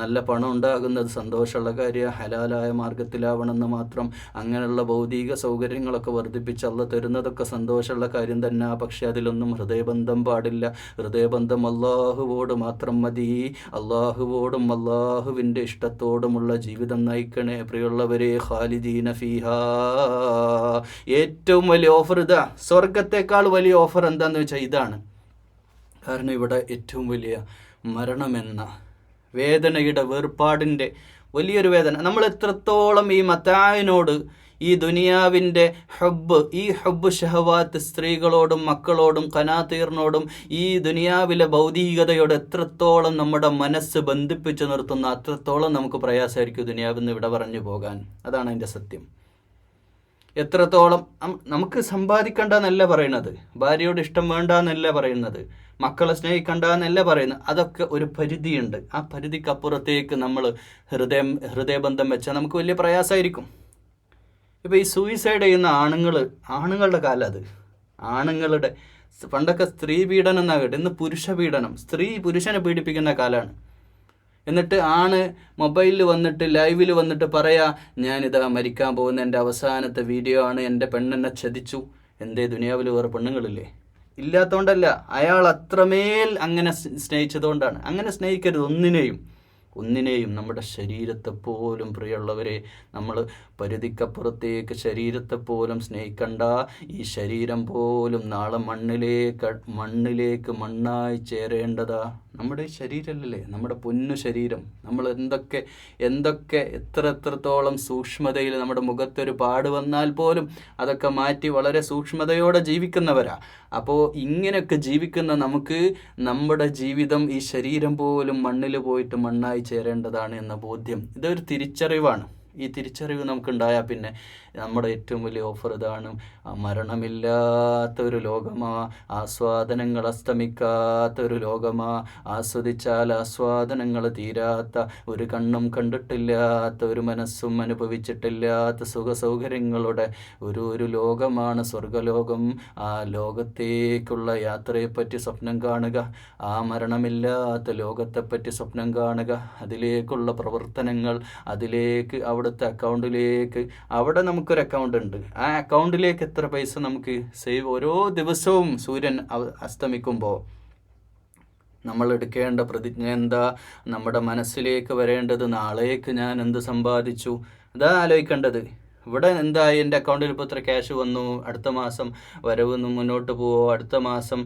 നല്ല പണം ഉണ്ടാകുന്നത് സന്തോഷമുള്ള കാര്യം, ഹലാലായ മാർഗത്തിലാവണമെന്ന് മാത്രം. അങ്ങനെയുള്ള ഭൗതിക സൗകര്യങ്ങളൊക്കെ വർദ്ധിപ്പിച്ച് അള്ള തരുന്നതൊക്കെ സന്തോഷമുള്ള കാര്യം തന്നെ. പക്ഷെ അതിലൊന്നും ഹൃദയബന്ധം പാടില്ല. ഹൃദയബന്ധം അള്ളാഹുവോട് മാത്രം മതി. അള്ളാഹുവോടും അള്ളാഹുവിൻ്റെ ഇഷ്ടത്തോടുമുള്ള ജീവിതം നയിക്കണേ പ്രിയമുള്ളവരെ. ഖാലിദീന ഫീഹാ. ഏറ്റവും വലിയ ഓഫർ ഇതാ. സ്വർഗത്തെക്കാൾ വലിയ ഓഫർ എന്താന്ന് വെച്ചാൽ ഇതാണ്. കാരണം ഇവിടെ ഏറ്റവും വലിയ മരണമെന്ന വേദനയുടെ, വേർപാടിൻ്റെ വലിയൊരു വേദന. നമ്മൾ എത്രത്തോളം ഈ മത്തായിനോട്, ഈ ദുനിയാവിൻ്റെ ഹബ്ബ്, ഈ ഹബ്ബ് ഷഹവാത്ത്, സ്ത്രീകളോടും മക്കളോടും ഖനാതീറിനോടും ഈ ദുനിയാവിലെ ഭൗതികതയോട് എത്രത്തോളം നമ്മുടെ മനസ്സ് ബന്ധിപ്പിച്ച് നിർത്തുന്ന, അത്രത്തോളം നമുക്ക് പ്രയാസമായിരിക്കും ദുനിയാവിൽ നിന്ന് ഇവിടെ പറഞ്ഞു പോകാൻ. അതാണ് അതിൻ്റെ സത്യം. എത്രത്തോളം നമുക്ക് സമ്പാദിക്കണ്ടെന്നല്ല പറയുന്നത്, ഭാര്യയോട് ഇഷ്ടം വേണ്ടെന്നല്ല പറയുന്നത്, മക്കളെ സ്നേഹിക്കണ്ടെന്നല്ല പറയുന്നത്. അതൊക്കെ ഒരു പരിധിയുണ്ട്. ആ പരിധിക്കപ്പുറത്തേക്ക് നമ്മൾ ഹൃദയബന്ധം വെച്ചാൽ നമുക്ക് വലിയ പ്രയാസമായിരിക്കും. ഇപ്പോൾ ഈ സൂയിസൈഡ് ചെയ്യുന്ന ആണുങ്ങളുടെ കാലം അത്. ആണുങ്ങളുടെ പണ്ടൊക്കെ സ്ത്രീ പീഡനം എന്നാകട്ടെ, ഇന്ന് പുരുഷ പീഡനം. സ്ത്രീ പുരുഷനെ പീഡിപ്പിക്കുന്ന കാലമാണ്. എന്നിട്ട് മൊബൈലിൽ വന്നിട്ട്, ലൈവിൽ വന്നിട്ട് പറയാ, ഞാനിതാ മരിക്കാൻ പോകുന്ന എൻ്റെ അവസാനത്തെ വീഡിയോ ആണ്, എൻ്റെ പെണ്ണെന്നെ ചതിച്ചു. എന്തേ ദുനിയാവിൽ വേറെ പെണ്ണുങ്ങളില്ലേ? ഇല്ലാത്തതുകൊണ്ടല്ല, അയാൾ അത്രമേൽ അങ്ങനെ സ്നേഹിച്ചതുകൊണ്ടാണ്. അങ്ങനെ സ്നേഹിക്കരുത് ഒന്നിനെയും. നമ്മുടെ ശരീരത്തെ പോലും പ്രിയമുള്ളവരെ, നമ്മൾ പരിധിക്കപ്പുറത്തേക്ക് ശരീരത്തെ പോലും സ്നേഹിക്കണ്ട. ഈ ശരീരം പോലും നാളെ മണ്ണിലേക്ക് മണ്ണായി ചേരേണ്ടതാ. നമ്മുടെ ശരീരമല്ലേ, നമ്മുടെ പൊന്നു ശരീരം. നമ്മൾ എന്തൊക്കെ എത്രത്തോളം സൂക്ഷ്മതയിൽ, നമ്മുടെ മുഖത്തൊരു പാട് വന്നാൽ പോലും അതൊക്കെ മാറ്റി വളരെ സൂക്ഷ്മതയോടെ ജീവിക്കുന്നവരാ. അപ്പോൾ ഇങ്ങനെയൊക്കെ ജീവിക്കുന്ന നമുക്ക് നമ്മുടെ ജീവിതം, ഈ ശരീരം പോലും മണ്ണിൽ പോയിട്ട് മണ്ണായി ചേരേണ്ടതാണ് എന്ന ബോധ്യം, ഇതൊരു തിരിച്ചറിവാണ്. ഈ തിരിച്ചറിവ് നമുക്കുണ്ടായാൽ പിന്നെ നമ്മുടെ ഏറ്റവും വലിയ ഓഫർ ഇതാണ്. മരണമില്ലാത്തൊരു ലോകമാ, ആസ്വാദനങ്ങൾ അസ്തമിക്കാത്തൊരു ലോകമാ, ആസ്വദിച്ചാൽ ആസ്വാദനങ്ങൾ തീരാത്ത, ഒരു കണ്ണും കണ്ടിട്ടില്ലാത്ത, ഒരു മനസ്സും അനുഭവിച്ചിട്ടില്ലാത്ത സുഖസൗകര്യങ്ങളുടെ ഒരു ലോകമാണ് സ്വർഗലോകം. ആ ലോകത്തേക്കുള്ള യാത്രയെപ്പറ്റി സ്വപ്നം കാണുക, ആ മരണമില്ലാത്ത ലോകത്തെപ്പറ്റി സ്വപ്നം കാണുക, അതിലേക്കുള്ള പ്രവർത്തനങ്ങൾ, അതിലേക്ക് അവിടുത്തെ അക്കൗണ്ടിലേക്ക്, അവിടെ നമുക്കൊരു അക്കൗണ്ട് ഉണ്ട്, ആ അക്കൗണ്ടിലേക്ക് എത്ര പൈസ നമുക്ക് സേവ്. ഓരോ ദിവസവും സൂര്യൻ അസ്തമിക്കുമ്പോൾ നമ്മൾ എടുക്കേണ്ട പ്രതിജ്ഞ എന്താ? നമ്മുടെ മനസ്സിലേക്ക് വരേണ്ടത്, നാളേക്ക് ഞാൻ എന്ത് സമ്പാദിച്ചു, അതാ ആലോചിക്കേണ്ടത്. ഇവിടെ എന്തായി, എൻ്റെ അക്കൗണ്ടിൽ ഇപ്പോൾ ഇത്ര ക്യാഷ് വന്നു, അടുത്ത മാസം വരവ് മുന്നോട്ട് പോവോ, അടുത്ത മാസം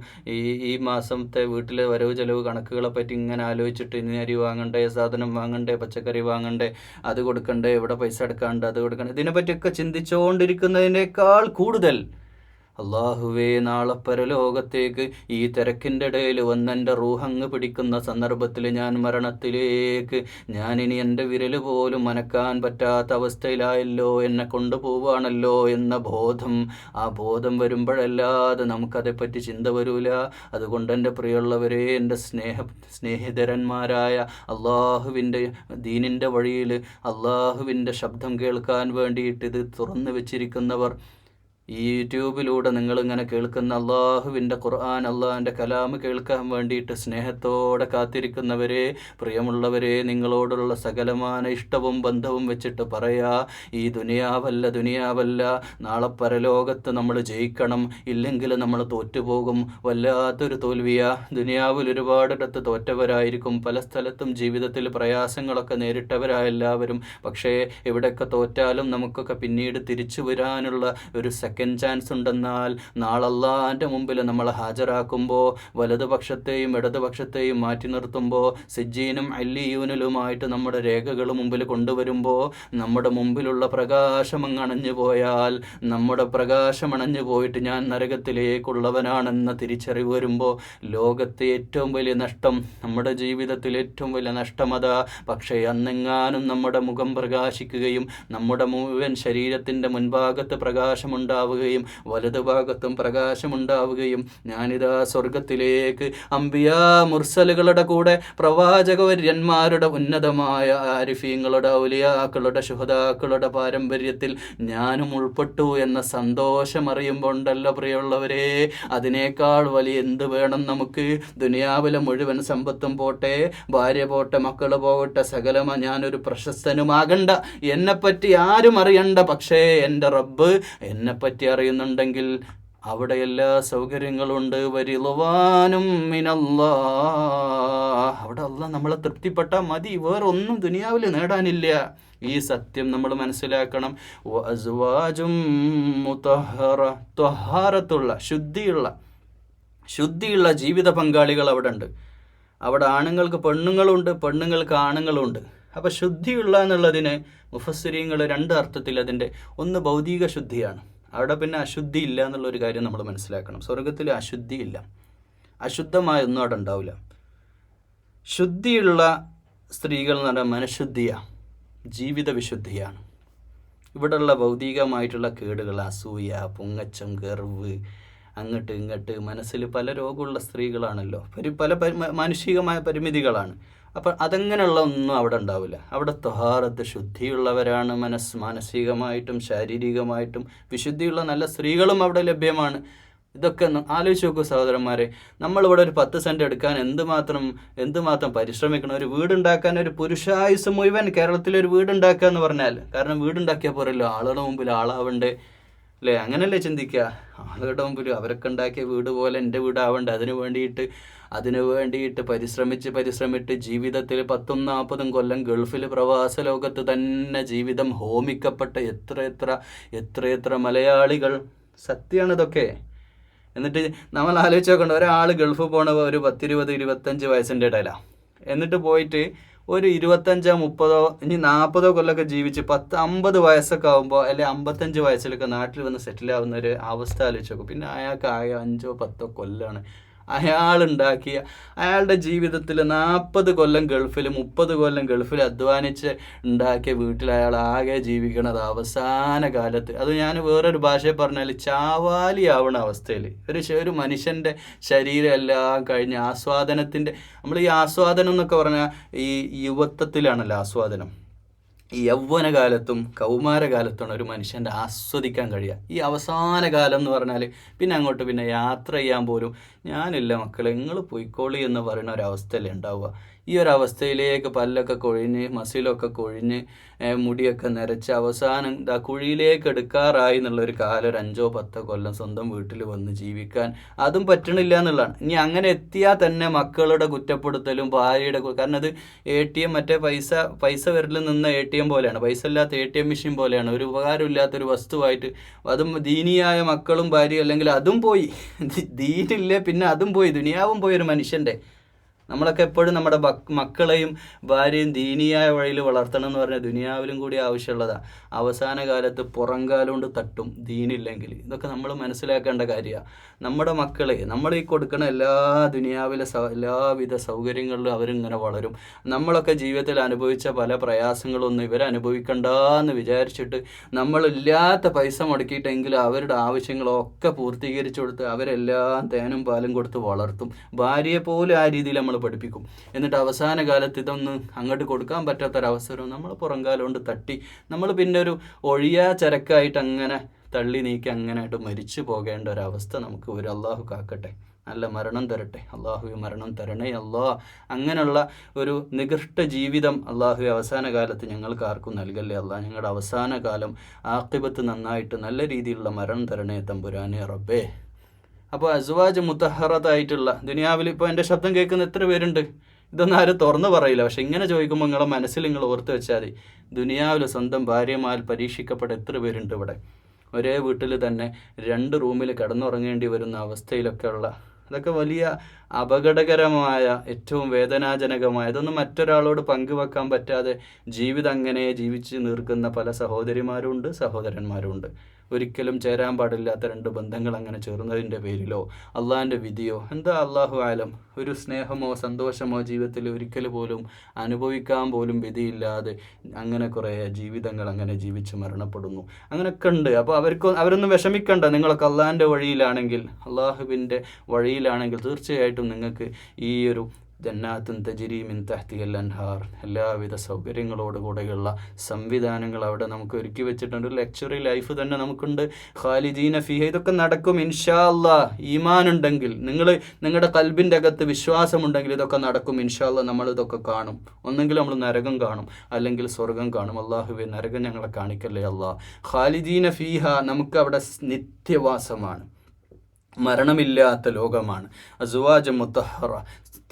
ഈ മാസത്തെ വീട്ടിലെ വരവ് ചെലവ് കണക്കുകളെ പറ്റി ഇങ്ങനെ ആലോചിച്ചിട്ട്, ഇനി അരി വാങ്ങണ്ടേ, സാധനം വാങ്ങണ്ടേ, പച്ചക്കറി വാങ്ങണ്ടേ, അത് കൊടുക്കണ്ടേ, ഇവിടെ പൈസ എടുക്കാണ്ട് അത് കൊടുക്കണ്ടേ, ഇതിനെപ്പറ്റിയൊക്കെ ചിന്തിച്ചുകൊണ്ടിരിക്കുന്നതിനേക്കാൾ കൂടുതൽ അള്ളാഹുവേ, നാളെ പരലോകത്തേക്ക് ഈ തിരക്കിൻ്റെ ഇടയിൽ വന്നെൻ്റെ റൂഹങ്ങ് പിടിക്കുന്ന സന്ദർഭത്തിൽ ഞാനിനി എൻ്റെ വിരൽ പോലും മനക്കാൻ പറ്റാത്ത അവസ്ഥയിലായല്ലോ, എന്നെ കൊണ്ടുപോവാണല്ലോ എന്ന ബോധം, ആ ബോധം വരുമ്പോഴല്ലാതെ നമുക്കതേപ്പറ്റി ചിന്ത വരൂല. അതുകൊണ്ട് എൻ്റെ പ്രിയമുള്ളവരെ, എൻ്റെ സ്നേഹിതരന്മാരായ അള്ളാഹുവിൻ്റെ ദീനിൻ്റെ വഴിയിൽ അള്ളാഹുവിൻ്റെ ശബ്ദം കേൾക്കാൻ വേണ്ടിയിട്ട് ഇത് തുറന്നു വെച്ചിരിക്കുന്നവർ, ഈ യൂട്യൂബിലൂടെ നിങ്ങളിങ്ങനെ കേൾക്കുന്ന അള്ളാഹുവിൻ്റെ ഖുർആൻ, അള്ളാഹിൻ്റെ കലാമ് കേൾക്കാൻ വേണ്ടിയിട്ട് സ്നേഹത്തോടെ കാത്തിരിക്കുന്നവരെ, പ്രിയമുള്ളവരെ, നിങ്ങളോടുള്ള സകലമാന ഇഷ്ടവും ബന്ധവും വെച്ചിട്ട് പറയാ, ഈ ദുനിയാവല്ല, നാളെ പരലോകത്ത് നമ്മൾ ജയിക്കണം, ഇല്ലെങ്കിൽ നമ്മൾ തോറ്റുപോകും. വല്ലാത്തൊരു തോൽവിയാ. ദുനിയാവിൽ ഒരുപാടിടത്ത് തോറ്റവരായിരിക്കും, പല സ്ഥലത്തും ജീവിതത്തിൽ പ്രയാസങ്ങളൊക്കെ നേരിട്ടവരായ എല്ലാവരും. പക്ഷേ എവിടെയൊക്കെ തോറ്റാലും നമുക്കൊക്കെ പിന്നീട് തിരിച്ചു വരാനുള്ള ഒരു സെക്കൻഡ് ചാൻസ് ഉണ്ടെന്നാൽ നാളെ അല്ലാഹുവിൻ്റെ മുമ്പിൽ നമ്മൾ ഹാജരാക്കുമ്പോൾ, വലതുപക്ഷത്തെയും ഇടതുപക്ഷത്തെയും മാറ്റി നിർത്തുമ്പോൾ, സിജ്ജീനും അല്ലിയൂനിലുമായിട്ട് നമ്മുടെ രേഖകൾ മുമ്പിൽ കൊണ്ടുവരുമ്പോൾ, നമ്മുടെ മുമ്പിലുള്ള പ്രകാശം അങ്ങ് അണഞ്ഞു പോയാൽ, നമ്മുടെ പ്രകാശം അണഞ്ഞു പോയിട്ട് ഞാൻ നരകത്തിലേക്കുള്ളവനാണെന്ന തിരിച്ചറിവ് വരുമ്പോൾ, ലോകത്തെ ഏറ്റവും വലിയ നഷ്ടം, നമ്മുടെ ജീവിതത്തിൽ ഏറ്റവും വലിയ നഷ്ടമതാ. പക്ഷേ അന്നെങ്ങാനും നമ്മുടെ മുഖം പ്രകാശിക്കുകയും നമ്മുടെ മുഴുവൻ ശരീരത്തിൻ്റെ മുൻഭാഗത്ത് പ്രകാശമുണ്ടാവുകയും വലതുഭാഗത്തും പ്രകാശമുണ്ടാവുകയും ഞാനിതാ സ്വർഗത്തിലേക്ക് അംബിയാ മുർസലുകളുടെ കൂടെ പ്രവാചകവര്യന്മാരുടെ ഉന്നതമായ ആരിഫീങ്ങളുടെ ഔലിയാക്കളുടെ ശുഹദാക്കളുടെ പാരമ്പര്യത്തിൽ ഞാനും ഉൾപ്പെട്ടു എന്ന സന്തോഷമറിയുമ്പോൾ ഉണ്ടല്ലോ പ്രിയമുള്ളവരെ, അതിനേക്കാൾ വലിയ എന്ത് വേണം നമുക്ക്? ദുനിയാവിലെ മുഴുവൻ സമ്പത്തും പോട്ടെ, ഭാര്യ പോട്ടെ, മക്കൾ പോകട്ടെ, സകലമ ഞാനൊരു പ്രശസ്തനുമാകണ്ട, എന്നെപ്പറ്റി ആരും അറിയണ്ട. പക്ഷേ എൻ്റെ റബ്ബ് എന്നെപ്പറ്റി അറിയുന്നുണ്ടെങ്കിൽ അവിടെ എല്ലാ സൗകര്യങ്ങളുണ്ട്. വരിളുവാനും മിനല്ലാഹ്, അവിടെ അല്ലാഹ് നമ്മളെ തൃപ്തിപ്പെട്ടാൽ മതി, വേറൊന്നും ദുനിയാവിൽ നേടാനില്ല. ഈ സത്യം നമ്മൾ മനസ്സിലാക്കണം. വഅസ്വാജും മുതഹറ, ത്വഹാറത്തുള്ള ശുദ്ധിയുള്ള ജീവിത പങ്കാളികൾ അവിടെ ഉണ്ട്. അവിടെ ആണുങ്ങൾക്ക് പെണ്ണുങ്ങളുണ്ട്, പെണ്ണുങ്ങൾക്ക് ആണുങ്ങളുണ്ട്. അപ്പോൾ ശുദ്ധിയുള്ള എന്നുള്ളതിന് മുഫസ്സിരീങ്ങൾ രണ്ട് അർത്ഥത്തിൽ അതിൻ്റെ ഒന്ന് ഭൗതിക ശുദ്ധിയാണ്. അവിടെ പിന്നെ അശുദ്ധി ഇല്ല എന്നുള്ളൊരു കാര്യം നമ്മൾ മനസ്സിലാക്കണം. സ്വർഗത്തിൽ അശുദ്ധി ഇല്ല, അശുദ്ധമായൊന്നും അവിടെ ഉണ്ടാവില്ല. ശുദ്ധിയുള്ള സ്ത്രീകൾ എന്ന് പറഞ്ഞാൽ മനഃശുദ്ധിയാണ്, ജീവിത വിശുദ്ധിയാണ്. ഇവിടെയുള്ള ഭൗതികമായിട്ടുള്ള കേടുകൾ, അസൂയ, പൊങ്ങച്ചം, ഗർവ്, അങ്ങോട്ട് ഇങ്ങോട്ട്, മനസ്സിൽ പല രോഗമുള്ള സ്ത്രീകളാണല്ലോ, പല മാനുഷികമായ പരിമിതികളാണ്. അപ്പം അതങ്ങനെയുള്ള ഒന്നും അവിടെ ഉണ്ടാവില്ല. അവിടെ ത്വഹാറത്ത്, ശുദ്ധിയുള്ളവരാണ്. മാനസികമായിട്ടും ശാരീരികമായിട്ടും വിശുദ്ധിയുള്ള നല്ല സ്ത്രീകളും അവിടെ ലഭ്യമാണ്. ഇതൊക്കെ ആലോചിച്ച് നോക്കൂ സഹോദരന്മാരെ. നമ്മളിവിടെ ഒരു 10 സെൻറ്റ് എടുക്കാൻ എന്തുമാത്രം പരിശ്രമിക്കണം. ഒരു വീടുണ്ടാക്കാൻ ഒരു പുരുഷായുസ് മുഴുവൻ കേരളത്തിലൊരു വീടുണ്ടാക്കുക എന്ന് പറഞ്ഞാൽ, കാരണം വീടുണ്ടാക്കിയാൽ പോരല്ലോ, ആളുകളുടെ മുമ്പിൽ ആളാവണ്ടേ അല്ലേ? അങ്ങനെയല്ലേ ചിന്തിക്കുക? ആളുകളുടെ മുമ്പിൽ അവരൊക്കെ ഉണ്ടാക്കിയ വീട് പോലെ എൻ്റെ വീടാവണ്ടേ? അതിനു വേണ്ടിയിട്ട് പരിശ്രമിച്ച് ജീവിതത്തിൽ 10-40 കൊല്ലം ഗൾഫിൽ പ്രവാസ ലോകത്ത് തന്നെ ജീവിതം ഹോമിക്കപ്പെട്ട എത്ര മലയാളികൾ. സത്യമാണ് ഇതൊക്കെ. എന്നിട്ട് നമ്മൾ ആലോചിച്ച് നോക്കണ്ട, ഒരാൾ ഗൾഫ് പോണ ഒരു 10-20-25 വയസ്സിൻ്റെ ഇടയിലാണ്. എന്നിട്ട് പോയിട്ട് ഒരു 25-30 ഇനി 40 കൊല്ലമൊക്കെ ജീവിച്ച് 10-50 വയസ്സൊക്കെ ആകുമ്പോൾ, അല്ലെങ്കിൽ 55 വയസ്സിലൊക്കെ നാട്ടിൽ വന്ന് സെറ്റിലാവുന്ന ഒരു അവസ്ഥ ആലോചിച്ച് നോക്കും. പിന്നെ അയാൾക്ക് 5-10 കൊല്ലമാണ് അയാളുണ്ടാക്കിയ, അയാളുടെ ജീവിതത്തിൽ 40 കൊല്ലം ഗൾഫിൽ, 30 കൊല്ലം ഗൾഫിൽ അധ്വാനിച്ച് ഉണ്ടാക്കിയ വീട്ടിൽ അയാൾ ആകെ ജീവിക്കണത് അവസാന കാലത്ത്, അത് ഞാൻ വേറൊരു ഭാഷയിൽ പറഞ്ഞാൽ ചാവാലിയാവണ അവസ്ഥയിൽ. ഒരു മനുഷ്യൻ്റെ ശരീരം എല്ലാം കഴിഞ്ഞ് ആസ്വാദനത്തിൻ്റെ, നമ്മൾ ഈ ആസ്വാദനം എന്നൊക്കെ പറഞ്ഞാൽ ഈ യുവത്വത്തിലാണല്ലോ ആസ്വാദനം. ഈ യൗവനകാലത്തും കൗമാരകാലത്താണ് ഒരു മനുഷ്യൻ്റെ ആസ്വദിക്കാൻ കഴിയുക. ഈ അവസാന കാലം എന്ന് പറഞ്ഞാൽ പിന്നെ അങ്ങോട്ട് പിന്നെ യാത്ര ചെയ്യാൻ പോലും ഞാനില്ല മക്കളെ, നിങ്ങൾ പൊയ്ക്കോളി എന്ന് പറയുന്ന ഒരവസ്ഥയല്ലേ ഉണ്ടാവുക. ഈ ഒരു അവസ്ഥയിലേക്ക് പല്ലൊക്കെ കൊഴിഞ്ഞ്, മസിലൊക്കെ കൊഴിഞ്ഞ്, മുടിയൊക്കെ നിരച്ച് അവസാനം കുഴിയിലേക്ക് എടുക്കാറായി എന്നുള്ളൊരു കാലം, ഒരു 5-10 കൊല്ലം സ്വന്തം വീട്ടിൽ വന്ന് ജീവിക്കാൻ അതും പറ്റണില്ല എന്നുള്ളതാണ്. ഇനി അങ്ങനെ എത്തിയാൽ തന്നെ മക്കളുടെ കുറ്റപ്പെടുത്തലും ഭാര്യയുടെ, കാരണം അത് ATM, മറ്റേ പൈസ വരലിൽ നിന്ന് ATM പോലെയാണ്, പൈസ ഇല്ലാത്ത ATM മെഷീൻ പോലെയാണ്, ഒരു ഉപകാരമില്ലാത്തൊരു വസ്തുവായിട്ട്. അതും ദീനിയായ മക്കളും ഭാര്യയും, അല്ലെങ്കിൽ അതും പോയി, ദീനില്ലേ പിന്നെ അതും പോയി, ദുനിയാവും പോയി ഒരു മനുഷ്യൻ്റെ. നമ്മളൊക്കെ എപ്പോഴും നമ്മുടെ മക്കളെയും ഭാര്യയും ദീനിയായ വഴിയിൽ വളർത്തണം എന്ന് പറഞ്ഞാൽ ദുനിയാവിലും കൂടി ആവശ്യമുള്ളതാണ്. അവസാന കാലത്ത് പുറംകാലം കൊണ്ട് തട്ടും ദീനില്ലെങ്കിൽ. ഇതൊക്കെ നമ്മൾ മനസ്സിലാക്കേണ്ട കാര്യമാണ്. നമ്മുടെ മക്കളെ നമ്മൾ ഈ കൊടുക്കുന്ന ദുനിയാവിലെ എല്ലാവിധ സൗകര്യങ്ങളിലും അവരിങ്ങനെ വളരും. നമ്മളൊക്കെ ജീവിതത്തിൽ അനുഭവിച്ച പല പ്രയാസങ്ങളൊന്നും ഇവരനുഭവിക്കണ്ടെന്ന് വിചാരിച്ചിട്ട് നമ്മളില്ലാത്ത പൈസ മുടക്കിയിട്ടെങ്കിലും അവരുടെ ആവശ്യങ്ങളൊക്കെ പൂർത്തീകരിച്ചു കൊടുത്ത് അവരെല്ലാം തേനും പാലും കൊടുത്ത് വളർത്തും. ഭാര്യയെ പോലും ആ രീതിയിൽ നമ്മൾ പഠിപ്പിക്കും. എന്നിട്ട് അവസാന കാലത്ത് ഇതൊന്നും അങ്ങോട്ട് കൊടുക്കാൻ പറ്റാത്തൊരവസരം നമ്മൾ പുറംകാലം കൊണ്ട് തട്ടി, നമ്മൾ പിന്നെ ഒരു ഒഴിയാ ചരക്കായിട്ട് അങ്ങനെ തള്ളി നീക്കി അങ്ങനെയായിട്ട് മരിച്ചു പോകേണ്ട ഒരവസ്ഥ നമുക്ക് വരും. അള്ളാഹു കാക്കട്ടെ, നല്ല മരണം തരട്ടെ. അള്ളാഹു മരണം തരണേ അല്ലാ. അങ്ങനെയുള്ള ഒരു നികൃഷ്ട ജീവിതം അള്ളാഹു അവസാന കാലത്ത് ഞങ്ങൾക്ക് ആർക്കും നൽകല്ലേ അല്ലാ. ഞങ്ങളുടെ അവസാന കാലം ആഖിബത്ത് നന്നായിട്ട് നല്ല രീതിയിലുള്ള മരണം തരണേ തമ്പുരാനെ റബ്ബേ. അപ്പോൾ അസ്വാജ് മുത്തഹറത്തായിട്ടുള്ള ദുനിയാവിൽ ഇപ്പോൾ എൻ്റെ ശബ്ദം കേൾക്കുന്ന എത്ര പേരുണ്ട്? ഇതൊന്നും ആരും തുറന്നു പറയില്ല. പക്ഷെ ഇങ്ങനെ ചോദിക്കുമ്പോൾ നിങ്ങളുടെ മനസ്സിൽ നിങ്ങൾ ഓർത്ത് വെച്ചാൽ മതി, ദുനിയാവിൽ സ്വന്തം ഭാര്യമാൽ പരീക്ഷിക്കപ്പെട്ട എത്ര പേരുണ്ട് ഇവിടെ. ഒരേ വീട്ടിൽ തന്നെ 2 റൂമിൽ കിടന്നുറങ്ങേണ്ടി വരുന്ന അവസ്ഥയിലൊക്കെ ഉള്ള, അതൊക്കെ വലിയ അപകടകരമായ, ഏറ്റവും വേദനാജനകമായ, ഇതൊന്നും മറ്റൊരാളോട് പങ്കുവെക്കാൻ പറ്റാതെ ജീവിതം അങ്ങനെ ജീവിച്ച് നീർക്കുന്ന പല സഹോദരിമാരുണ്ട്, സഹോദരന്മാരുണ്ട്. ഒരിക്കലും ചേരാൻ പാടില്ലാത്ത 2 ബന്ധങ്ങൾ അങ്ങനെ ചേർന്നതിൻ്റെ പേരിലോ അള്ളാഹിൻ്റെ വിധിയോ എന്താ അള്ളാഹു ആലം, ഒരു സ്നേഹമോ സന്തോഷമോ ജീവിതത്തിൽ ഒരിക്കൽ പോലും അനുഭവിക്കാൻ പോലും വിധിയില്ലാതെ അങ്ങനെ കുറേ ജീവിതങ്ങൾ അങ്ങനെ ജീവിച്ച് മരണപ്പെടുന്നു. അങ്ങനെയൊക്കെ ഉണ്ട്. അപ്പോൾ അവരൊന്നും വിഷമിക്കണ്ട. നിങ്ങളൊക്കെ അള്ളാഹിൻ്റെ വഴിയിലാണെങ്കിൽ, അള്ളാഹുവിൻ്റെ വഴിയിലാണെങ്കിൽ തീർച്ചയായിട്ടും നിങ്ങൾക്ക് ഈ ഒരു ജന്നാത്തുൻ തജ്രി മിൻ തഹ്തിഹൽ അൻഹാർ, എല്ലാവിധ സൗകര്യങ്ങളോടുകൂടെയുള്ള സംവിധാനങ്ങൾ അവിടെ നമുക്ക് ഒരുക്കി വെച്ചിട്ടുണ്ട്. ഒരു ലക്ഷറി ലൈഫ് തന്നെ നമുക്കുണ്ട്. ഖാലിദീന ഫീഹ, ഇതൊക്കെ നടക്കും ഇൻഷാ അല്ലാഹ്. ഈമാൻ ഉണ്ടെങ്കിൽ, നിങ്ങളുടെ ഖൽബിൻ്റെ അകത്ത് വിശ്വാസമുണ്ടെങ്കിൽ ഇതൊക്കെ നടക്കും ഇൻഷാ അല്ലാഹ്. നമ്മൾ ഇതൊക്കെ കാണും. ഒന്നെങ്കിൽ നമ്മൾ നരകം കാണും, അല്ലെങ്കിൽ സ്വർഗം കാണും. അല്ലാഹുവേ, നരകം ഞങ്ങളെ കാണിക്കല്ലേ അല്ലാഹ്. ഖാലിദീന ഫീഹ, നമുക്ക് അവിടെ നിത്യവാസമാണ്, മരണമില്ലാത്ത ലോകമാണ്. അസ്വാജ മുത്തഹറ,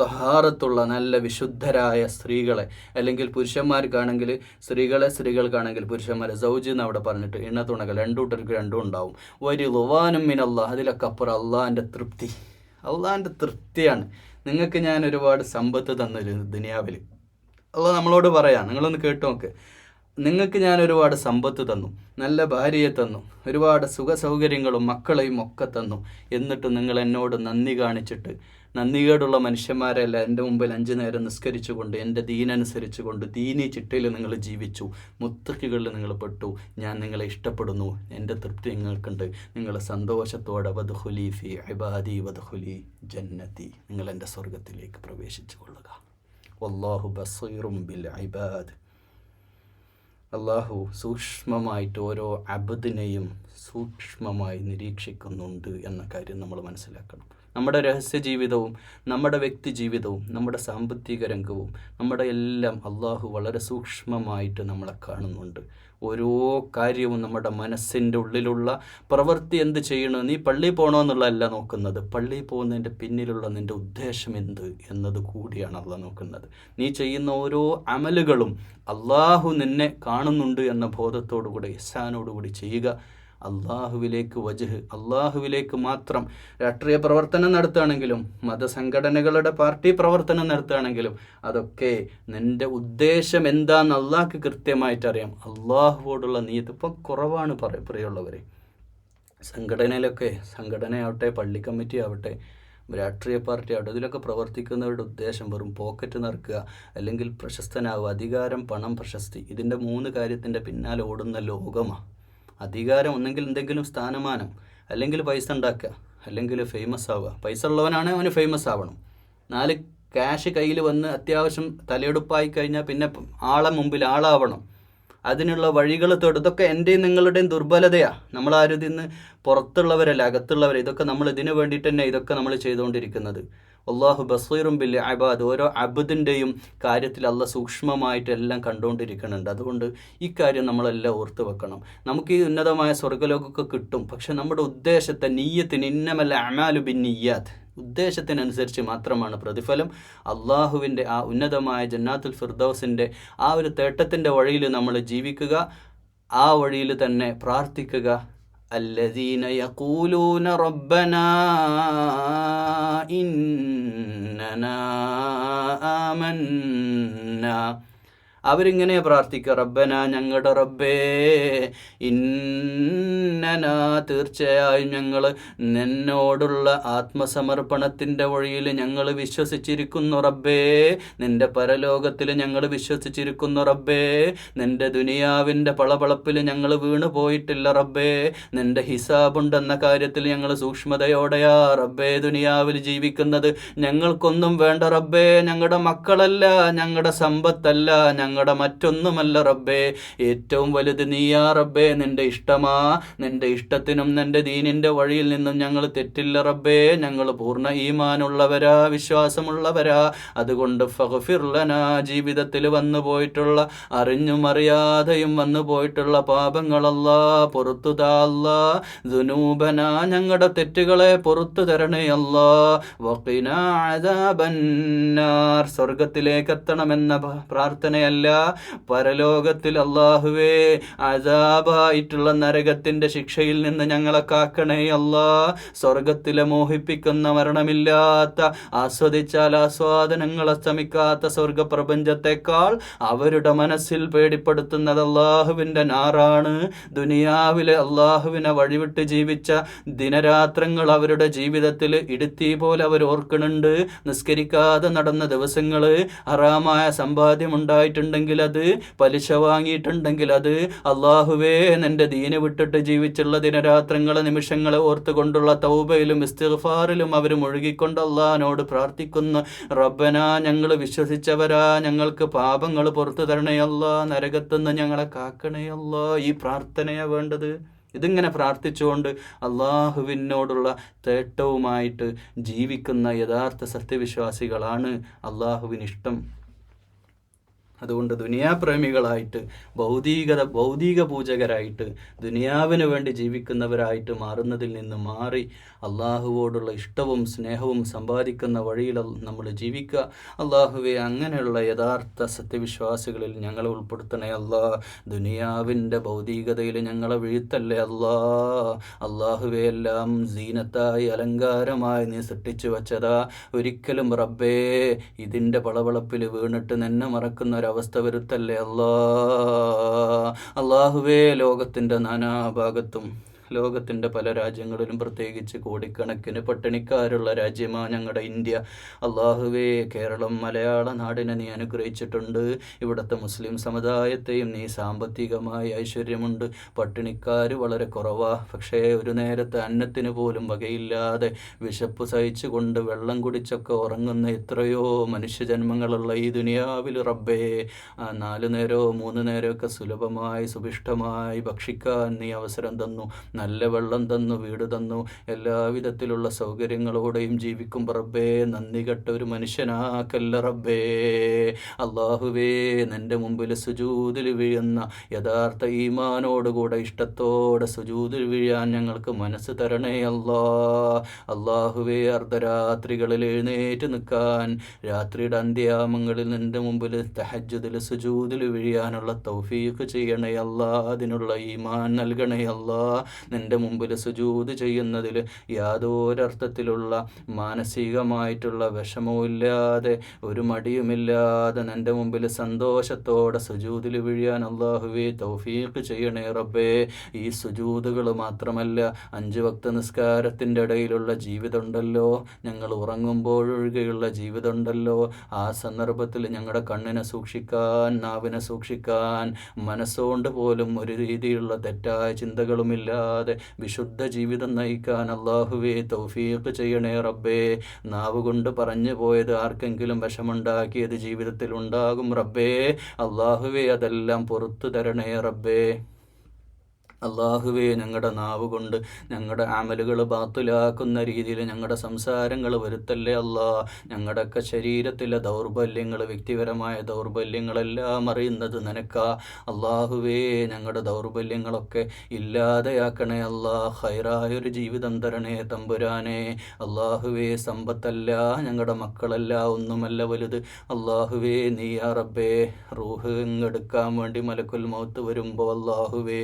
തഹാറത്തുള്ള നല്ല വിശുദ്ധരായ സ്ത്രീകളെ, അല്ലെങ്കിൽ പുരുഷന്മാർക്കാണെങ്കിൽ സ്ത്രീകൾക്കാണെങ്കിൽ പുരുഷന്മാരെ സൗജ് എന്ന് അവിടെ പറഞ്ഞിട്ട് ഇണത്തുണകൾ 2 കൂട്ടർക്ക് 2 ഉണ്ടാവും. ഒരു ലുവാനും മിനല്ലാഹ്, അതിലൊക്കെ അപ്പുറം അള്ളാഹിൻ്റെ തൃപ്തി. അള്ളാഹിൻ്റെ തൃപ്തിയാണ്. നിങ്ങൾക്ക് ഞാൻ ഒരുപാട് സമ്പത്ത് തന്നിരുന്നു ദുനിയാവിൽ. അള്ളാഹ് നമ്മളോട് പറയാം, നിങ്ങളൊന്ന് കേട്ടു നോക്ക്. നിങ്ങൾക്ക് ഞാൻ ഒരുപാട് സമ്പത്ത് തന്നു, നല്ല ഭാര്യയെ തന്നു, ഒരുപാട് സുഖ സൗകര്യങ്ങളും മക്കളെയും ഒക്കെ തന്നു. എന്നിട്ട് നിങ്ങൾ എന്നോട് നന്ദി കാണിച്ചിട്ട്, നന്ദികേടുള്ള മനുഷ്യന്മാരല്ല, എൻ്റെ മുമ്പിൽ 5 നേരം നിസ്കരിച്ചുകൊണ്ട്, എൻ്റെ ദീനനുസരിച്ചുകൊണ്ട് ദീനി ചിട്ടയിൽ നിങ്ങൾ ജീവിച്ചു, മുത്തഖികളിൽ നിങ്ങൾ പെട്ടു. ഞാൻ നിങ്ങളെ ഇഷ്ടപ്പെടുന്നു, എൻ്റെ തൃപ്തി നിങ്ങൾക്കുണ്ട്. നിങ്ങൾ സന്തോഷത്തോടെ വദ്ഖുലി ഫീ ഇബാദി വദ്ഖുലി ജന്നതി, നിങ്ങൾ എൻ്റെ സ്വർഗത്തിലേക്ക് പ്രവേശിച്ചു കൊള്ളുക. വല്ലാഹു ബസീറും ബിൽ ഇബാദ്. അള്ളാഹു സൂക്ഷ്മമായിട്ട് ഓരോ അബ്ദിനെയും സൂക്ഷ്മമായി നിരീക്ഷിക്കുന്നുണ്ട് എന്ന കാര്യം നമ്മൾ മനസ്സിലാക്കണം. നമ്മുടെ രഹസ്യ ജീവിതവും നമ്മുടെ വ്യക്തി ജീവിതവും നമ്മുടെ സാമ്പത്തിക രംഗവും നമ്മുടെ എല്ലാം അള്ളാഹു വളരെ സൂക്ഷ്മമായിട്ട് നമ്മളെ കാണുന്നുണ്ട്. ഓരോ കാര്യവും നമ്മുടെ മനസ്സിൻ്റെ ഉള്ളിലുള്ള പ്രവൃത്തി എന്ത് ചെയ്യണം, നീ പള്ളിയിൽ പോകണമെന്നുള്ളതല്ല നോക്കുന്നത്, പള്ളിയിൽ പോകുന്നതിൻ്റെ പിന്നിലുള്ള നിൻ്റെ ഉദ്ദേശം എന്ത് എന്നത് കൂടിയാണ് അള്ളാഹ് നോക്കുന്നത്. നീ ചെയ്യുന്ന ഓരോ അമലുകളും അള്ളാഹു നിന്നെ കാണുന്നുണ്ട് എന്ന ബോധത്തോടുകൂടി ഇഹ്സാനോടുകൂടി ചെയ്യുക. അള്ളാഹുവിലേക്ക് വജ്ഹ്, അള്ളാഹുവിലേക്ക് മാത്രം. രാഷ്ട്രീയ പ്രവർത്തനം നടത്തുകയാണെങ്കിലും മതസംഘടനകളുടെ പാർട്ടി പ്രവർത്തനം നടത്തുകയാണെങ്കിലും അതൊക്കെ നിൻ്റെ ഉദ്ദേശം എന്താണെന്ന് അള്ളാഹ്ക്ക് കൃത്യമായിട്ട് അറിയാം. അള്ളാഹുവോടുള്ള നീയത്ത് ഇപ്പം കുറവാണ് പ്രിയമുള്ളവരെ. സംഘടനയാവട്ടെ, പള്ളി കമ്മിറ്റി ആവട്ടെ, രാഷ്ട്രീയ പാർട്ടി ആവട്ടെ, ഇതിലൊക്കെ പ്രവർത്തിക്കുന്നവരുടെ ഉദ്ദേശം വെറും പോക്കറ്റ് നിറക്കുക, അല്ലെങ്കിൽ പ്രശസ്തനാവുക. അധികാരം, പണം, പ്രശസ്തി, ഇതിൻ്റെ 3 കാര്യത്തിൻ്റെ പിന്നാലെ ഓടുന്ന ലോകമാണ്. അധികാരം, ഒന്നെങ്കിൽ എന്തെങ്കിലും സ്ഥാനമാനം, അല്ലെങ്കിൽ പൈസ ഉണ്ടാക്കുക, അല്ലെങ്കിൽ ഫേമസ് ആവുക. പൈസ ഉള്ളവനാണെങ്കിൽ അവന് ഫേമസ് ആവണം. 4 ക്യാഷ് കയ്യിൽ വന്ന് അത്യാവശ്യം തലയെടുപ്പായി കഴിഞ്ഞാൽ പിന്നെ ആളെ മുമ്പിൽ ആളാവണം. അതിനുള്ള വഴികൾ തേടും. ഇതൊക്കെ എൻ്റെയും നിങ്ങളുടെയും ദുർബലതയാണ്. നമ്മളാരും ഇതിന്ന് പുറത്തുള്ളവരല്ല, അകത്തുള്ളവർ. ഇതൊക്കെ നമ്മൾ ഇതിനു വേണ്ടിയിട്ട് തന്നെ ഇതൊക്കെ നമ്മൾ ചെയ്തുകൊണ്ടിരിക്കുന്നത്. അള്ളാഹു ബസീറും ബിൽ ഇബാദ്, ഓരോ അബ്ദിൻ്റെയും കാര്യത്തിൽ അള്ളാഹ് സൂക്ഷ്മമായിട്ട് എല്ലാം കണ്ടുകൊണ്ടിരിക്കുന്നുണ്ട്. അതുകൊണ്ട് ഈ കാര്യം നമ്മളെല്ലാം ഓർത്ത് വെക്കണം. നമുക്ക് ഈ ഉന്നതമായ സ്വർഗ്ഗലോകമൊക്കെ കിട്ടും, പക്ഷെ നമ്മുടെ ഉദ്ദേശത്തെ, നീയത്തിന്, ഇന്നമൽ അഅ്മാലു ബിന്നിയ്യാത്ത്, ഉദ്ദേശത്തിനനുസരിച്ച് മാത്രമാണ് പ്രതിഫലം. അള്ളാഹുവിൻ്റെ ആ ഉന്നതമായ ജന്നാത്തുൽ ഫിർദൗസിൻ്റെ ആ ഒരു തേട്ടത്തിൻ്റെ വഴിയിൽ നമ്മൾ ജീവിക്കുക, ആ വഴിയിൽ തന്നെ പ്രാർത്ഥിക്കുക. الذين يقولون ربنا إننا آمنا, അവരിങ്ങനെ പ്രാർത്ഥിക്കുക, റബ്ബന, ഞങ്ങളുടെ റബ്ബേ, ഇന്നന, തീർച്ചയായും ഞങ്ങൾ നിന്നോടുള്ള ആത്മസമർപ്പണത്തിൻ്റെ വഴിയിൽ ഞങ്ങൾ വിശ്വസിച്ചിരിക്കുന്നു റബ്ബേ, നിൻ്റെ പരലോകത്തിൽ ഞങ്ങൾ വിശ്വസിച്ചിരിക്കുന്നു റബ്ബേ, നിൻ്റെ ദുനിയാവിൻ്റെ പളപളപ്പിൽ ഞങ്ങൾ വീണു പോയിട്ടില്ല റബ്ബേ, നിൻ്റെ ഹിസാബുണ്ടെന്ന കാര്യത്തിൽ ഞങ്ങൾ സൂക്ഷ്മതയോടെയാ റബ്ബേ ദുനിയാവിൽ ജീവിക്കുന്നത്. ഞങ്ങൾക്കൊന്നും വേണ്ട റബ്ബേ, ഞങ്ങളുടെ മക്കളല്ല, ഞങ്ങളുടെ സമ്പത്തല്ല, ഞങ്ങളുടെ മറ്റൊന്നുമല്ല റബ്ബേ, ഏറ്റവും വലുത് നീയാ റബ്ബേ. നിന്റെ ഇഷ്ടമാ, നിന്റെ ഇഷ്ടത്തിനും നിന്റെ ദീനിന്റെ വഴിയിൽ നിന്നും ഞങ്ങൾ തെറ്റില്ല റബ്ബേ. ഞങ്ങൾ പൂർണ്ണ ഈമാനുള്ളവരാ, വിശ്വാസമുള്ളവരാ. അതുകൊണ്ട് ഫഗ്ഫിർ ലനാ, ജീവിതത്തിൽ വന്നു പോയിട്ടുള്ള അറിഞ്ഞും അറിയാതെയും വന്നു പോയിട്ടുള്ള പാപങ്ങളല്ലാ പുറത്തു താ അല്ലാ. ദുനൂബന, ഞങ്ങളുടെ തെറ്റുകളെ പുറത്തു തരണേ അല്ലാ. വഖിനാ അദാബന്നാർ, സ്വർഗത്തിലേക്ക് എത്തണമെന്ന പ്രാർത്ഥനയല്ല, പരലോകത്തിൽ അല്ലാഹുവേ അദാബായിട്ടുള്ള നരകത്തിന്റെ ശിക്ഷയിൽ നിന്ന് ഞങ്ങളെ കാക്കണേ അല്ലാ. സ്വർഗത്തിലെ മോഹിപ്പിക്കുന്ന മരണമില്ലാത്ത, ആസ്വദിച്ചാൽ ആസ്വാദനങ്ങൾ അസ്തമിക്കാത്ത സ്വർഗപ്രപഞ്ചത്തെക്കാൾ അവരുടെ മനസ്സിൽ പേടിപ്പെടുത്തുന്നത് അള്ളാഹുവിൻ്റെ നാറാണ്. ദുനിയാവിലെ അള്ളാഹുവിനെ വഴിവിട്ട് ജീവിച്ച ദിനരാത്രങ്ങൾ അവരുടെ ജീവിതത്തിൽ ഇടുത്തി പോലെ അവർ ഓർക്കുന്നുണ്ട്. നിസ്കരിക്കാതെ നടന്ന ദിവസങ്ങൾ, ഹറാമായ സമ്പാദ്യമുണ്ടായിട്ടുണ്ടെങ്കിൽ അത്, പലിശ വാങ്ങിയിട്ടുണ്ടെങ്കിൽ അത്, അള്ളാഹുവേ നിന്റെ ദീന് വിട്ടിട്ട് ജീവിച്ചുള്ള ദിനരാത്രങ്ങളെ നിമിഷങ്ങളെ ഓർത്തുകൊണ്ടുള്ള തൗബയിലും ഇസ്തിഗ്ഫാറിലും അവർ മുഴുകിക്കൊണ്ട് അള്ളാഹിനോട് പ്രാർത്ഥിക്കുന്നു. റബ്ബന, ഞങ്ങൾ വിശ്വസിച്ചവരാ, ഞങ്ങൾക്ക് പാപങ്ങൾ പുറത്തു തരണേ അല്ലാ, നരകത്തുനിന്ന് ഞങ്ങളെ കാക്കണേ അല്ലാ. ഈ പ്രാർത്ഥനയാണ് വേണ്ടത്. ഇതിങ്ങനെ പ്രാർത്ഥിച്ചുകൊണ്ട് അള്ളാഹുവിനോടുള്ള തേട്ടവുമായിട്ട് ജീവിക്കുന്ന യഥാർത്ഥ സത്യവിശ്വാസികളാണ് അള്ളാഹുവിനിഷ്ടം. അതുകൊണ്ട് ദുനിയാപ്രേമികളായിട്ട്, ഭൗതിക പൂജകരായിട്ട്, ദുനിയാവിന് വേണ്ടി ജീവിക്കുന്നവരായിട്ട് മാറുന്നതിൽ നിന്ന് മാറി അള്ളാഹുവോടുള്ള ഇഷ്ടവും സ്നേഹവും സമ്പാദിക്കുന്ന വഴിയിൽ നമ്മൾ ജീവിക്കുക. അള്ളാഹുവെ, അങ്ങനെയുള്ള യഥാർത്ഥ സത്യവിശ്വാസികളിൽ ഞങ്ങളെ ഉൾപ്പെടുത്തണേ അല്ലാ. ദുനിയാവിൻ്റെ ഭൗതികതയിൽ ഞങ്ങളെ വീഴ്ത്തല്ലേ അല്ലാ. അള്ളാഹുവെ, എല്ലാം സീനത്തായി അലങ്കാരമായി നീ സൃഷ്ടിച്ചു വച്ചതാ. ഒരിക്കലും റബ്ബേ ഇതിൻ്റെ പളവളപ്പിൽ വീണിട്ട് നിന്നെ മറക്കുന്ന അവസ്ഥ വരുത്തല്ലേ അല്ലാ. അള്ളാഹുവേ, ലോകത്തിൻ്റെ നാനാഭാഗത്തും, ലോകത്തിൻ്റെ പല രാജ്യങ്ങളിലും, പ്രത്യേകിച്ച് കോടിക്കണക്കിന് പട്ടിണിക്കാരുള്ള രാജ്യമാണ് ഞങ്ങളുടെ ഇന്ത്യ. അള്ളാഹുവേ, കേരളം, മലയാള നാടിനെ നീ അനുഗ്രഹിച്ചിട്ടുണ്ട്. ഇവിടുത്തെ മുസ്ലിം സമുദായത്തെയും നീ സാമ്പത്തികമായി ഐശ്വര്യമുണ്ട്. പട്ടിണിക്കാർ വളരെ കുറവാണ്. പക്ഷേ ഒരു നേരത്തെ അന്നത്തിന് പോലും വകയില്ലാതെ വിശപ്പ് സഹിച്ചുകൊണ്ട് വെള്ളം കുടിച്ചൊക്കെ ഉറങ്ങുന്ന എത്രയോ മനുഷ്യജന്മങ്ങളുള്ള ഈ ദുനിയാവിൽ റബ്ബേ, 4 നേരമോ 3 നേരമൊക്കെ സുലഭമായി സുഭിഷ്ടമായി ഭക്ഷിക്കാൻ നീ അവസരം തന്നു. നല്ല വെള്ളം തന്നു, വീട് തന്നു, എല്ലാവിധത്തിലുള്ള സൗകര്യങ്ങളോടെയും ജീവിക്കും റബ്ബേ. നന്ദി കെട്ട ഒരു മനുഷ്യനാക്കല്ല റബ്ബേ. അള്ളാഹുവേ, നിൻ്റെ മുമ്പിൽ സുജൂദിൽ വീഴുന്ന യഥാർത്ഥ ഈമാനോടുകൂടെ ഇഷ്ടത്തോടെ സുജൂദിൽ വീഴാൻ ഞങ്ങൾക്ക് മനസ്സ് തരണേ അല്ലാ. അള്ളാഹുവേ, അർദ്ധരാത്രികളിൽ എഴുന്നേറ്റ് നിൽക്കാൻ, രാത്രിയുടെ അന്ത്യാമങ്ങളിൽ നിൻ്റെ മുമ്പിൽ തഹജ്ജുദിൽ സുജൂദിൽ വീഴാനുള്ള തൗഫീഖ് ചെയ്യണേ അല്ലാ. അതിനുള്ള ഈമാൻ നൽകണേ അല്ലാ. നിൻ്റെ മുമ്പിൽ സുജൂദ് ചെയ്യുന്നതിൽ യാതൊരർത്ഥത്തിലുള്ള മാനസികമായിട്ടുള്ള വിഷമവുമില്ലാതെ, ഒരു മടിയുമില്ലാതെ നിൻ്റെ മുമ്പിൽ സന്തോഷത്തോടെ സുജൂദിൽ വീഴാൻ അല്ലാഹുവേ തൗഫീഖ് ചെയ്യണേ റബ്ബേ. ഈ സുജൂദുകൾ മാത്രമല്ല, 5 വക്ത നിസ്കാരത്തിൻ്റെ ഇടയിലുള്ള ജീവിതമുണ്ടല്ലോ, ഞങ്ങൾ ഉറങ്ങുമ്പോഴൊഴികെയുള്ള ജീവിതമുണ്ടല്ലോ, ആ സന്ദർഭത്തിൽ ഞങ്ങളുടെ കണ്ണിനെ സൂക്ഷിക്കാൻ, നാവിനെ സൂക്ഷിക്കാൻ, മനസ്സുകൊണ്ട് പോലും ഒരു രീതിയിലുള്ള തെറ്റായ ചിന്തകളുമില്ലാതെ വിശുദ്ധ ജീവിതം നയിക്കാൻ അല്ലാഹുവേ തൗഫീഖ് ചെയ്യണേ റബ്ബേ. നാവ് കൊണ്ട് പറഞ്ഞു പോയത് ആർക്കെങ്കിലും വിഷമുണ്ടാക്കിയത് ജീവിതത്തിൽ ഉണ്ടാകും റബ്ബേ. അല്ലാഹുവേ, അതെല്ലാം പുറത്തു തരണേ റബ്ബേ. അള്ളാഹുവേ, ഞങ്ങളുടെ നാവ് കൊണ്ട് ഞങ്ങളുടെ അമലുകൾ ബാത്തിലാക്കുന്ന രീതിയിൽ ഞങ്ങളുടെ സംസാരങ്ങൾ വരുത്തല്ലേ അല്ലാ. ഞങ്ങളുടെയൊക്കെ ശരീരത്തിലെ ദൗർബല്യങ്ങൾ, വ്യക്തിപരമായ ദൗർബല്യങ്ങളെല്ലാം അറിയുന്നത് നിനക്കാ. അള്ളാഹുവേ, ഞങ്ങളുടെ ദൗർബല്യങ്ങളൊക്കെ ഇല്ലാതെയാക്കണേ അല്ലാ. ഹൈറായൊരു ജീവിതം തരണേ തമ്പുരാനെ. അള്ളാഹുവേ, സമ്പത്തല്ല, ഞങ്ങളുടെ മക്കളല്ല, ഒന്നുമല്ല വലുത്. അള്ളാഹുവേ, നീ യാ റബ്ബേ. റൂഹ് എടുക്കാൻ വേണ്ടി മലക്കുൽ മൗത്ത് വരുമ്പോൾ അള്ളാഹുവേ,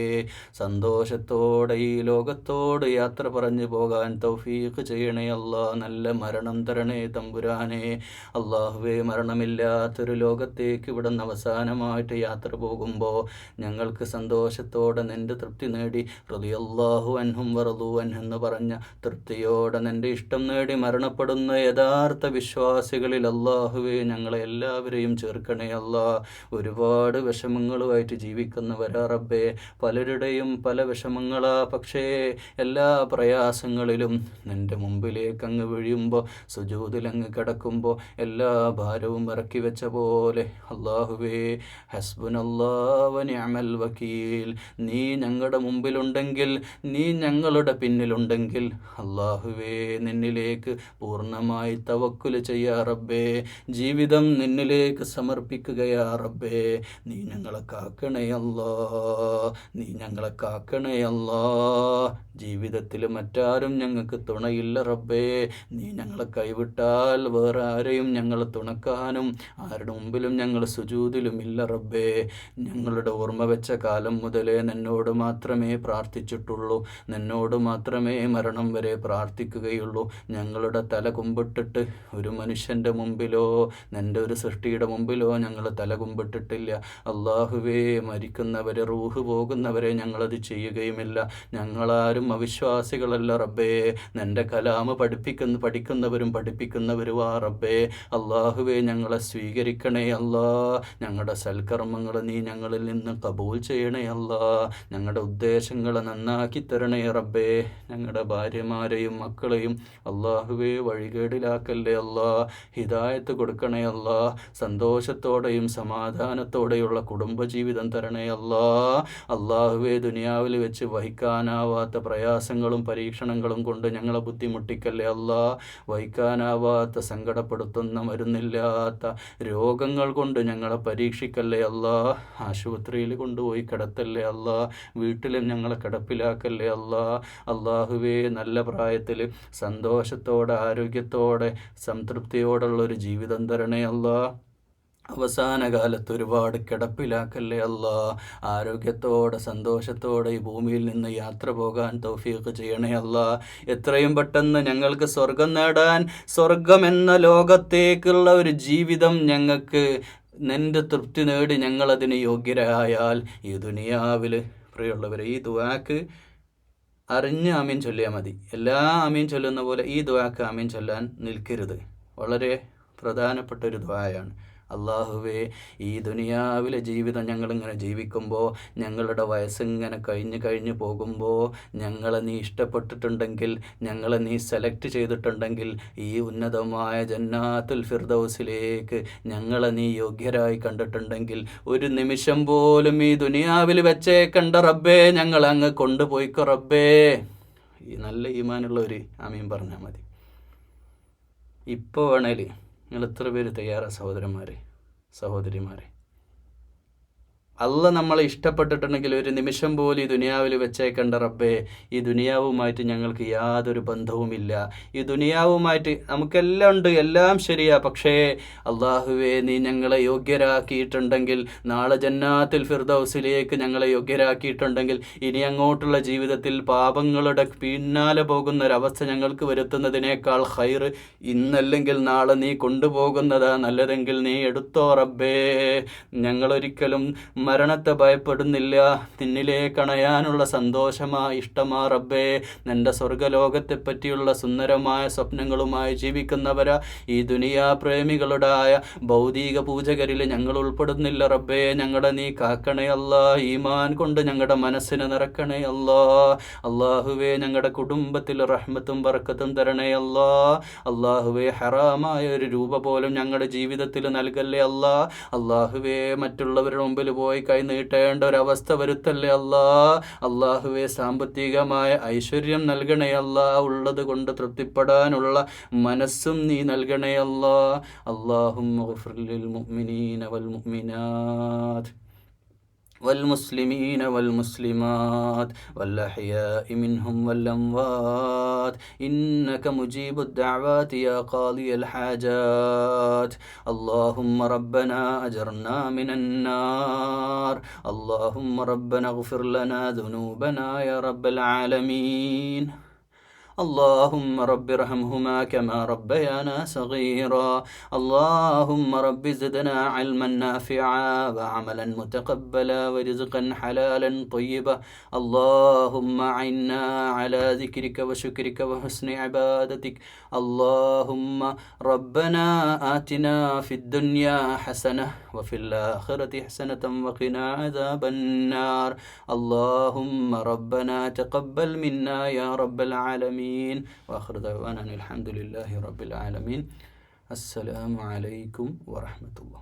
സന്തോഷത്തോടെ ഈ ലോകത്തോട് യാത്ര പറഞ്ഞു പോകാൻ തൗഫീഖ് ചെയ്യണേ അല്ലാ. നല്ല മരണം തരണേ തമ്പുരാനെ. അള്ളാഹുവേ, മരണമില്ലാത്തൊരു ലോകത്തേക്ക് ഇവിടെ നിന്ന് അവസാനമായിട്ട് യാത്ര പോകുമ്പോൾ ഞങ്ങൾക്ക് സന്തോഷത്തോടെ നിൻ്റെ തൃപ്തി നേടി, റളിയല്ലാഹു അൻഹും വറളൂ അൻഹു എന്ന് പറഞ്ഞ തൃപ്തിയോടെ നിൻ്റെ ഇഷ്ടം നേടി മരണപ്പെടുന്ന യഥാർത്ഥ വിശ്വാസികളിൽ അള്ളാഹുവേ ഞങ്ങളെ എല്ലാവരെയും ചേർക്കണേ അല്ലാ. ഒരുപാട് വിഷമങ്ങളുമായിട്ട് ജീവിക്കുന്നവരാ റബ്ബേ. പലരുടെയും ജീവിതം പല വിഷമങ്ങളാ, പക്ഷേ എല്ലാ പ്രയാസങ്ങളിലും നിൻ്റെ മുമ്പിലേക്ക് അങ്ങ് വീഴുമ്പോൾ, സുജൂദിലങ്ങ് കിടക്കുമ്പോൾ എല്ലാ ഭാരവും ഇറക്കി വെച്ച പോലെ അല്ലാഹുവേ ഹസ്ബുനല്ലാഹു വ നിഅമൽ വക്കീൽ, നീ ഞങ്ങളുടെ മുമ്പിലുണ്ടെങ്കിൽ, നീ ഞങ്ങളുടെ പിന്നിലുണ്ടെങ്കിൽ അല്ലാഹുവേ നിന്നിലേക്ക് പൂർണ്ണമായി തവക്കുൽ ചെയ്യാ റബ്ബേ, ജീവിതം നിന്നിലേക്ക് സമർപ്പിക്കുകയാ റബ്ബേ. നീ ഞങ്ങളെ കാക്കണേ അല്ലാ, നീ ഞങ്ങളെ കാക്കണേ അല്ലാ. ജീവിതത്തിൽ മറ്റാരും ഞങ്ങൾക്ക് തുണയില്ല റബ്ബേ. നീ ഞങ്ങളെ കൈവിട്ടാൽ വേറെ ആരെയും ഞങ്ങൾ തുണക്കാനും ആരുടെ മുമ്പിലും ഞങ്ങൾ സുജൂദിലുമില്ല റബ്ബേ. ഞങ്ങളുടെ ഓർമ്മ വെച്ച കാലം മുതലേ നിന്നോട് മാത്രമേ പ്രാർത്ഥിച്ചിട്ടുള്ളൂ, നിന്നോട് മാത്രമേ മരണം വരെ പ്രാർത്ഥിക്കുകയുള്ളൂ. ഞങ്ങളുടെ തല കുമ്പിട്ടിട്ട് ഒരു മനുഷ്യൻ്റെ മുമ്പിലോ നിൻ്റെ ഒരു സൃഷ്ടിയുടെ മുമ്പിലോ ഞങ്ങൾ തല കുമ്പിട്ടിട്ടില്ല അല്ലാഹുവേ. മരിക്കുന്നവരെ, റൂഹ് പോകുന്നവരെ ഞങ്ങളത് ചെയ്യുകയുമില്ല. ഞങ്ങളാരും അവിശ്വാസികളല്ല റബ്ബേ. നിൻ്റെ കലാമ് പഠിക്കുന്നവരും പഠിപ്പിക്കുന്നവരുമാ റബ്ബേ. അല്ലാഹുവേ ഞങ്ങളെ സ്വീകരിക്കണേ അല്ലാ. ഞങ്ങളുടെ സൽക്കർമ്മങ്ങൾ നീ ഞങ്ങളിൽ നിന്ന് കബൂൽ ചെയ്യണേ അല്ലാ. ഞങ്ങളുടെ ഉദ്ദേശങ്ങളെ നന്നാക്കി തരണേ റബ്ബേ. ഞങ്ങളുടെ ഭാര്യമാരെയും മക്കളെയും അല്ലാഹുവേ വഴികേടിലാക്കല്ലേ അല്ലാ. ഹിദായത്ത് കൊടുക്കണേ അല്ലാ. സന്തോഷത്തോടെയും സമാധാനത്തോടെയുള്ള കുടുംബജീവിതം തരണേ അല്ലാ. അല്ലാഹുവേ ദുനിയാവിൽ വെച്ച് വഹിക്കാനാവാത്ത പ്രയാസങ്ങളും പരീക്ഷണങ്ങളും കൊണ്ട് ഞങ്ങളെ ബുദ്ധിമുട്ടിക്കല്ലേ അല്ലാ. വഹിക്കാനാവാത്ത സങ്കടപ്പെടുത്തുന്ന മരുന്നില്ലാത്ത രോഗങ്ങൾ കൊണ്ട് ഞങ്ങളെ പരീക്ഷിക്കല്ലേ അല്ലാ. ആശുപത്രിയിൽ കൊണ്ടുപോയി കിടത്തല്ലേ അല്ലാ. വീട്ടിലും ഞങ്ങളെ കിടപ്പിലാക്കല്ലേ അല്ലാ. അല്ലാഹുവേ നല്ല പ്രായത്തിൽ സന്തോഷത്തോടെ ആരോഗ്യത്തോടെ സംതൃപ്തിയോടുള്ളൊരു ജീവിതം തരണേ അല്ലാ. അവസാന കാലത്ത് ഒരുപാട് കിടപ്പിലാക്കല്ലേ അല്ലാ. ആരോഗ്യത്തോടെ സന്തോഷത്തോടെ ഈ ഭൂമിയിൽ നിന്ന് യാത്ര പോകാൻ തൗഫീഖ് ചെയ്യണേ അല്ലാ. എത്രയും പെട്ടെന്ന് ഞങ്ങൾക്ക് സ്വർഗം നേടാൻ, സ്വർഗം എന്ന ലോകത്തേക്കുള്ള ഒരു ജീവിതം ഞങ്ങൾക്ക് നിൻ്റെ തൃപ്തി നേടി ഞങ്ങളതിന് യോഗ്യരായാൽ ഈ ദുനിയാവിൽ, പ്രിയമുള്ളവരെ, ഈ ദുആക്ക് അറിഞ്ഞ് ആമീൻ ചൊല്ലിയാൽ മതി. എല്ലാ ആമീൻ ചൊല്ലുന്ന പോലെ ഈ ദുആക്ക് ആമീൻ ചൊല്ലാൻ നിൽക്കരുത്. വളരെ പ്രധാനപ്പെട്ട ഒരു ദുആയാണ്. അല്ലാഹുവേ ഈ ദുനിയാവിലെ ജീവിതം ഞങ്ങളിങ്ങനെ ജീവിക്കുമ്പോൾ, ഞങ്ങളുടെ വയസ്സിങ്ങനെ കഴിഞ്ഞ് പോകുമ്പോൾ, ഞങ്ങളെ നീ ഇഷ്ടപ്പെട്ടിട്ടുണ്ടെങ്കിൽ, ഞങ്ങളെ നീ സെലക്ട് ചെയ്തിട്ടുണ്ടെങ്കിൽ, ഈ ഉന്നതമായ ജന്നാത്തുൽ ഫിർദൗസിലേക്ക് ഞങ്ങളെ നീ യോഗ്യരായി കണ്ടിട്ടുണ്ടെങ്കിൽ, ഒരു നിമിഷം പോലും ഈ ദുനിയാവിൽ വെച്ചേക്കണ്ട റബ്ബേ, ഞങ്ങളങ്ങ് കൊണ്ടുപോയിക്കോ റബ്ബേ. ഈ നല്ല ഈമാനുള്ളവർ ആമീൻ പറഞ്ഞാൽ മതി. ഇപ്പോൾ വേണേൽ നിങ്ങൾ എത്ര പേര് തയ്യാറാ സഹോദരന്മാരെ, സഹോദരിമാരെ? അല്ല നമ്മളെ ഇഷ്ടപ്പെട്ടിട്ടുണ്ടെങ്കിൽ ഒരു നിമിഷം പോലും ഈ ദുനിയാവിൽ വെച്ചേക്കണ്ട റബ്ബേ. ഈ ദുനിയാവുമായിട്ട് ഞങ്ങൾക്ക് യാതൊരു ബന്ധവുമില്ല. ഈ ദുനിയാവുമായിട്ട് നമുക്കെല്ലാം ഉണ്ട്, എല്ലാം ശരിയാ. പക്ഷേ അല്ലാഹുവേ നീ ഞങ്ങളെ യോഗ്യരാക്കിയിട്ടുണ്ടെങ്കിൽ, നാളെ ജന്നാത്തുൽ ഫിർദൗസിലേക്ക് ഞങ്ങളെ യോഗ്യരാക്കിയിട്ടുണ്ടെങ്കിൽ, ഇനി അങ്ങോട്ടുള്ള ജീവിതത്തിൽ പാപങ്ങളുടെ പിന്നാലെ പോകുന്നൊരവസ്ഥ ഞങ്ങൾക്ക് വരുത്തുന്നതിനേക്കാൾ ഖൈർ ഇന്നല്ലെങ്കിൽ നാളെ നീ കൊണ്ടുപോകുന്നതാ നല്ലതെങ്കിൽ നീ എടുത്തോ റബ്ബേ. ഞങ്ങളൊരിക്കലും മരണത്തെ ഭയപ്പെടുന്നില്ല. നിന്നിലേക്ക് അണയാനുള്ള സന്തോഷമാ, ഇഷ്ടമാ റബ്ബേ. നിൻ്റെ സ്വർഗലോകത്തെ പറ്റിയുള്ള സുന്ദരമായ സ്വപ്നങ്ങളുമായി ജീവിക്കുന്നവരാ ഈ ദുനിയാ പ്രേമികളുടായ ഭൗതിക പൂജകരിൽ ഞങ്ങൾ ഉൾപ്പെടുന്നില്ല റബ്ബേ. ഞങ്ങളുടെ നീ കാക്കണേ അല്ലാ. ഈമാൻ കൊണ്ട് ഞങ്ങളുടെ മനസ്സിനെ നിറക്കണേ അല്ലാ. അല്ലാഹുവേ ഞങ്ങളുടെ കുടുംബത്തിൽ റഹ്മത്തും ബർക്കത്തും തരണേ അല്ലാ. അല്ലാഹുവേ ഹറാമായ ഒരു രൂപ പോലും ഞങ്ങളുടെ ജീവിതത്തിൽ നൽകല്ലേ അല്ലാ. അല്ലാഹുവേ മറ്റുള്ളവരുടെ മുമ്പിൽ പോയി കൈ നീട്ടേണ്ട ഒരവസ്ഥ വരുത്തല്ലേ അല്ലാ. അല്ലാഹുവേ സാമ്പത്തികമായ ഐശ്വര്യം നൽകണേ അല്ലാ. ഉള്ളത് കൊണ്ട് തൃപ്തിപ്പെടാനുള്ള മനസ്സും നീ നൽകണേ അല്ലാ. അല്ലാഹുമ്മ ഗ്ഫിർ ലിൽ മുഅ്മിനീന വൽ മുഅ്മിനാത്ത് والمسلمين والمسلمات والأحياء منهم والأموات إنك مجيب الدعوات يا قاضي الحاجات. اللهم ربنا أجرنا من النار. اللهم ربنا اغفر لنا ذنوبنا يا رب العالمين. اللهم رب ارحمهما كما ربيانا صغيرا. اللهم رب زدنا علما نافعا وعملا متقبلا ورزقا حلالا طيبا. اللهم أعنا على ذكرك وشكرك وحسن عبادتك. اللهم ربنا آتنا في الدنيا حسنة وفي الآخرة حسنة وقنا عذاب النار. اللهم ربنا تقبل منا يا رب العالمين. وآخر دعوانا الحمد لله رب العالمين. السلام عليكم ورحمة الله.